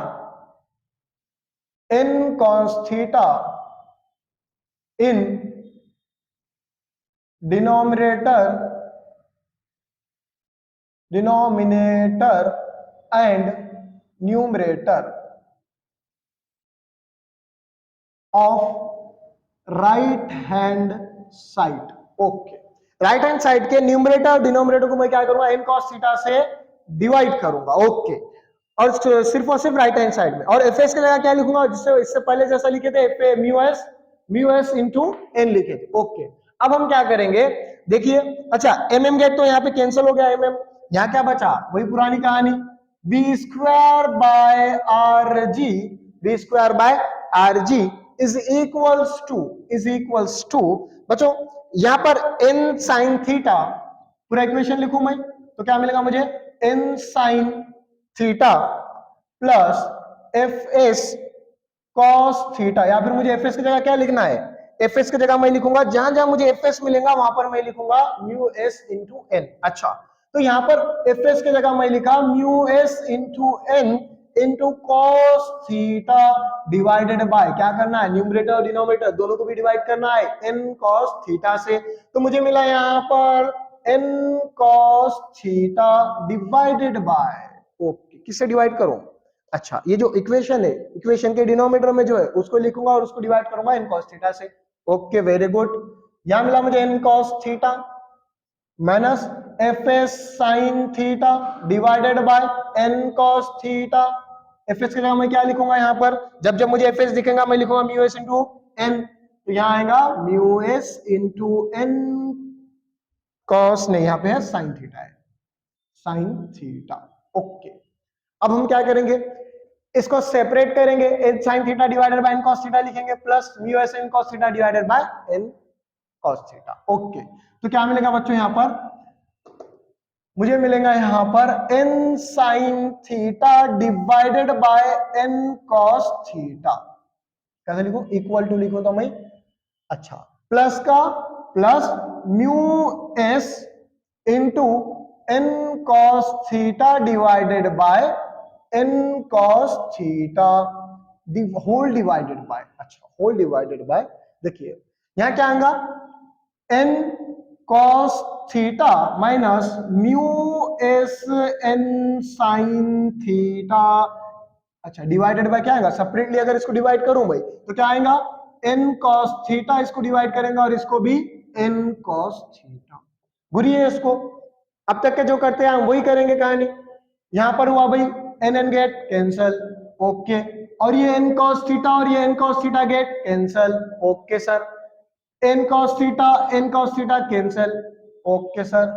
n cos theta in denominator and numerator of right hand side। Okay, right hand side के न्यूमरेटर और डिनोमिनेटर को मैं क्या करूंगा, n cos थीटा से डिवाइड करूंगा। ओके, और सिर्फ राइट हैंड साइड में, और एफ एस की जगह क्या लिखूंगा, जिससे इससे पहले जैसा लिखे थे म्यू एस इंटू एन लिखे थे। ओके, अब हम क्या करेंगे, देखिए, अच्छा एम एम गेट तो यहाँ पे कैंसिल हो गया, एम एम, यहाँ क्या बचा, वही पुरानी कहानी, B square by R G, B square by R G is equals to बच्चों, यहां पर n साइन थीटा, पूरा इक्वेशन लिखूं मैं तो क्या मिलेगा मुझे, n sine theta plus F S cos theta, या फिर मुझे एफ एस की जगह क्या लिखना है, एफ एस की जगह मैं लिखूंगा, जहां जहां मुझे एफ एस मिलेगा वहां पर मैं लिखूंगा म्यू एस इंटू एन। अच्छा तो यहां पर एफ एस की जगह मैं लिखा mu S into N into cos theta divided by, क्या करना है, न्यूमरेटर और डिनोमिनेटर दोनों को भी डिवाइड करना है n cos थीटा से। तो मुझे मिला यहाँ पर n cos theta divided bye, okay किससे डिवाइड करूं, अच्छा ये जो इक्वेशन है, इक्वेशन के डिनोमिनेटर में जो है उसको लिखूंगा और उसको डिवाइड करूंगा n cos थीटा से। ओके वेरी गुड, यहां मिला मुझे n cos theta minus F S sine theta divided by n cos theta. F S की जगह मैं क्या लिखूंगा, यहाँ पर जब जब मुझे एफ एस दिखेगा मैं लिखूंगा म्यू एस इंटू एन, तो यहाँ आएगा mu S into N cos, नहीं यहाँ पे है साइन थीटा, है साइन थीटा। ओके अब हम क्या करेंगे, इसको सेपरेट करेंगे, N sine theta divided by N cos theta लिखेंगे plus mu S N cos theta divided by N cos theta. Okay तो क्या मिलेगा बच्चों, यहाँ पर मुझे मिलेगा यहाँ पर n sine theta divided by n cos theta, कैसे लिखूं, इक्वल टू लिखूं तो मैं, अच्छा प्लस का plus mu S into N cos theta divided by n cos theta whole divided by, अच्छा होल डिवाइडेड बाय, देखिए यहां क्या आएगा, n cos theta minus mu S N sine theta, अच्छा डिवाइडेड बाय क्या आएगा, सेपरेटली अगर इसको डिवाइड करूं भाई तो क्या आएगा, n cos थीटा, इसको डिवाइड करेंगे और इसको भी n cos थीटा, बुरी है इसको, अब तक के जो करते हैं हम वही करेंगे कहानी, यहां पर हुआ भाई n n get cancel, okay, और ये n cos थीटा और ये n cos theta get cancel, okay sir, n cos theta cancel, okay sir,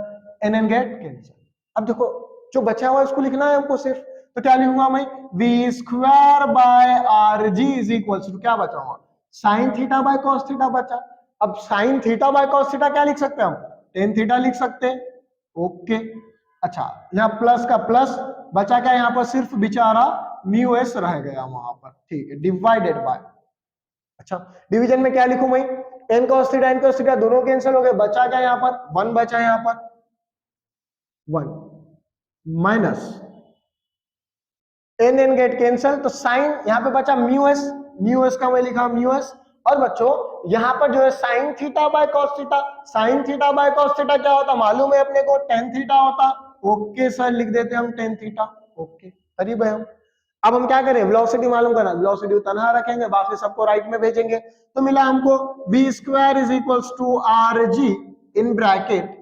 n n get cancel. अब देखो जो बचा हुआ है उसको लिखना है हमको सिर्फ, तो क्या लिखूंगा मैं, v square by R G is equal to, क्या बचा हुआ, sine theta by cos theta बचा, अब sine theta by cos theta क्या लिख सकते हैं हम, टेन थीटा लिख सकते हैं, ओके, अच्छा यहाँ प्लस का प्लस बचा, क्या यहाँ पर सिर्फ बेचारा म्यू एस रह गया वहां पर, ठीक है, डिवाइडेड बाय, अच्छा डिवीजन में क्या लिखूं मैं, n cos थीटा दोनों कैंसिल हो गए, बचा क्या यहाँ पर, 1 बचा यहाँ पर 1, minus N N get cancel, तो साइन यहां पे बचा म्यू एस का मैं लिखा म्यू एस। और बच्चों यहां पर जो है sine theta by cos theta, sign theta by cos theta क्या होता मालूम है अपने को, टेन थीटा होता। ओके सर लिख देते हम टेन थीटा। ओके करीब है हम। अब हम क्या करें, वेलोसिटी मालूम करना, वेलोसिटी तनहा रखेंगे, बाकी सबको राइट में भेजेंगे। तो मिला हमको v square is equals to R G in bracket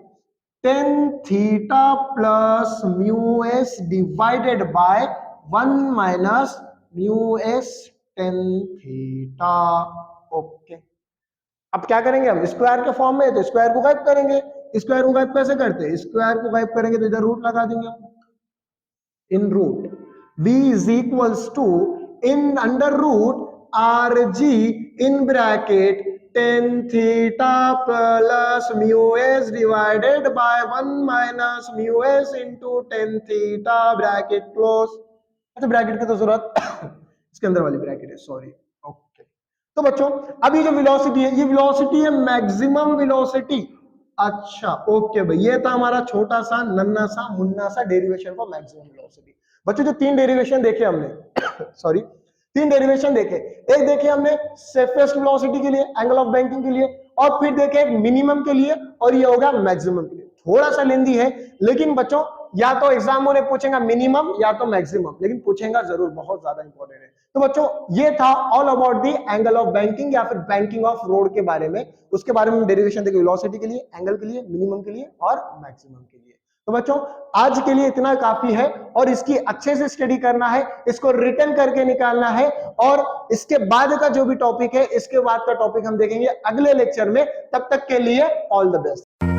ten theta plus mu S divided by 1 minus mu S ten theta. Okay अब क्या करेंगे हम, स्क्वायर के फॉर्म में है तो स्क्वायर को गायब करेंगे। स्क्वायर को गायब कैसे करते हैं, स्क्वायर को गायब करेंगे तो इधर रूट लगा देंगे हम। इन root v is equals to in under root rg in bracket tan theta plus mu s divided by 1 minus mu s into tan theta bracket close। अच्छा ब्रैकेट की तो जरूरत इसके अंदर वाली ब्रैकेट है, सॉरी। ओके तो बच्चों अब ये जो वेलोसिटी है, ये वेलोसिटी है मैक्सिमम वेलोसिटी। अच्छा ओके भाई, ये था हमारा छोटा सा नन्ना सा मुन्ना सा डेरिवेशन फॉर मैक्सिमम वेलोसिटी। बच्चों जो तीन डेरिवेशन देखे हमने सॉरी तीन डेरिवेशन देखे, एक देखे हमने सेफेस्ट वेलोसिटी के लिए, एंगल ऑफ बैंकिंग के लिए, और फिर देखे एक मिनिमम के लिए, और ये होगा मैक्सिमम के लिए। थोड़ा सा लेंदी है लेकिन बच्चों या तो एग्जाम में पूछेगा मिनिमम या तो मैक्सिमम, लेकिन पूछेगा जरूर, बहुत ज्यादा इंपॉर्टेंट है। तो बच्चों ये था all about the angle of banking या फिर बैंकिंग ऑफ रोड के बारे में। उसके बारे में डेरिवेशन देखे वेलोसिटी के लिए, एंगल के लिए, मिनिमम के लिए और मैक्सिमम के लिए। तो बच्चों आज के लिए इतना काफी है, और इसकी अच्छे से स्टडी करना है, इसको रिटर्न करके निकालना है, और इसके बाद का जो भी टॉपिक है, इसके बाद का टॉपिक हम देखेंगे अगले लेक्चर में। तब तक के लिए ऑल द बेस्ट।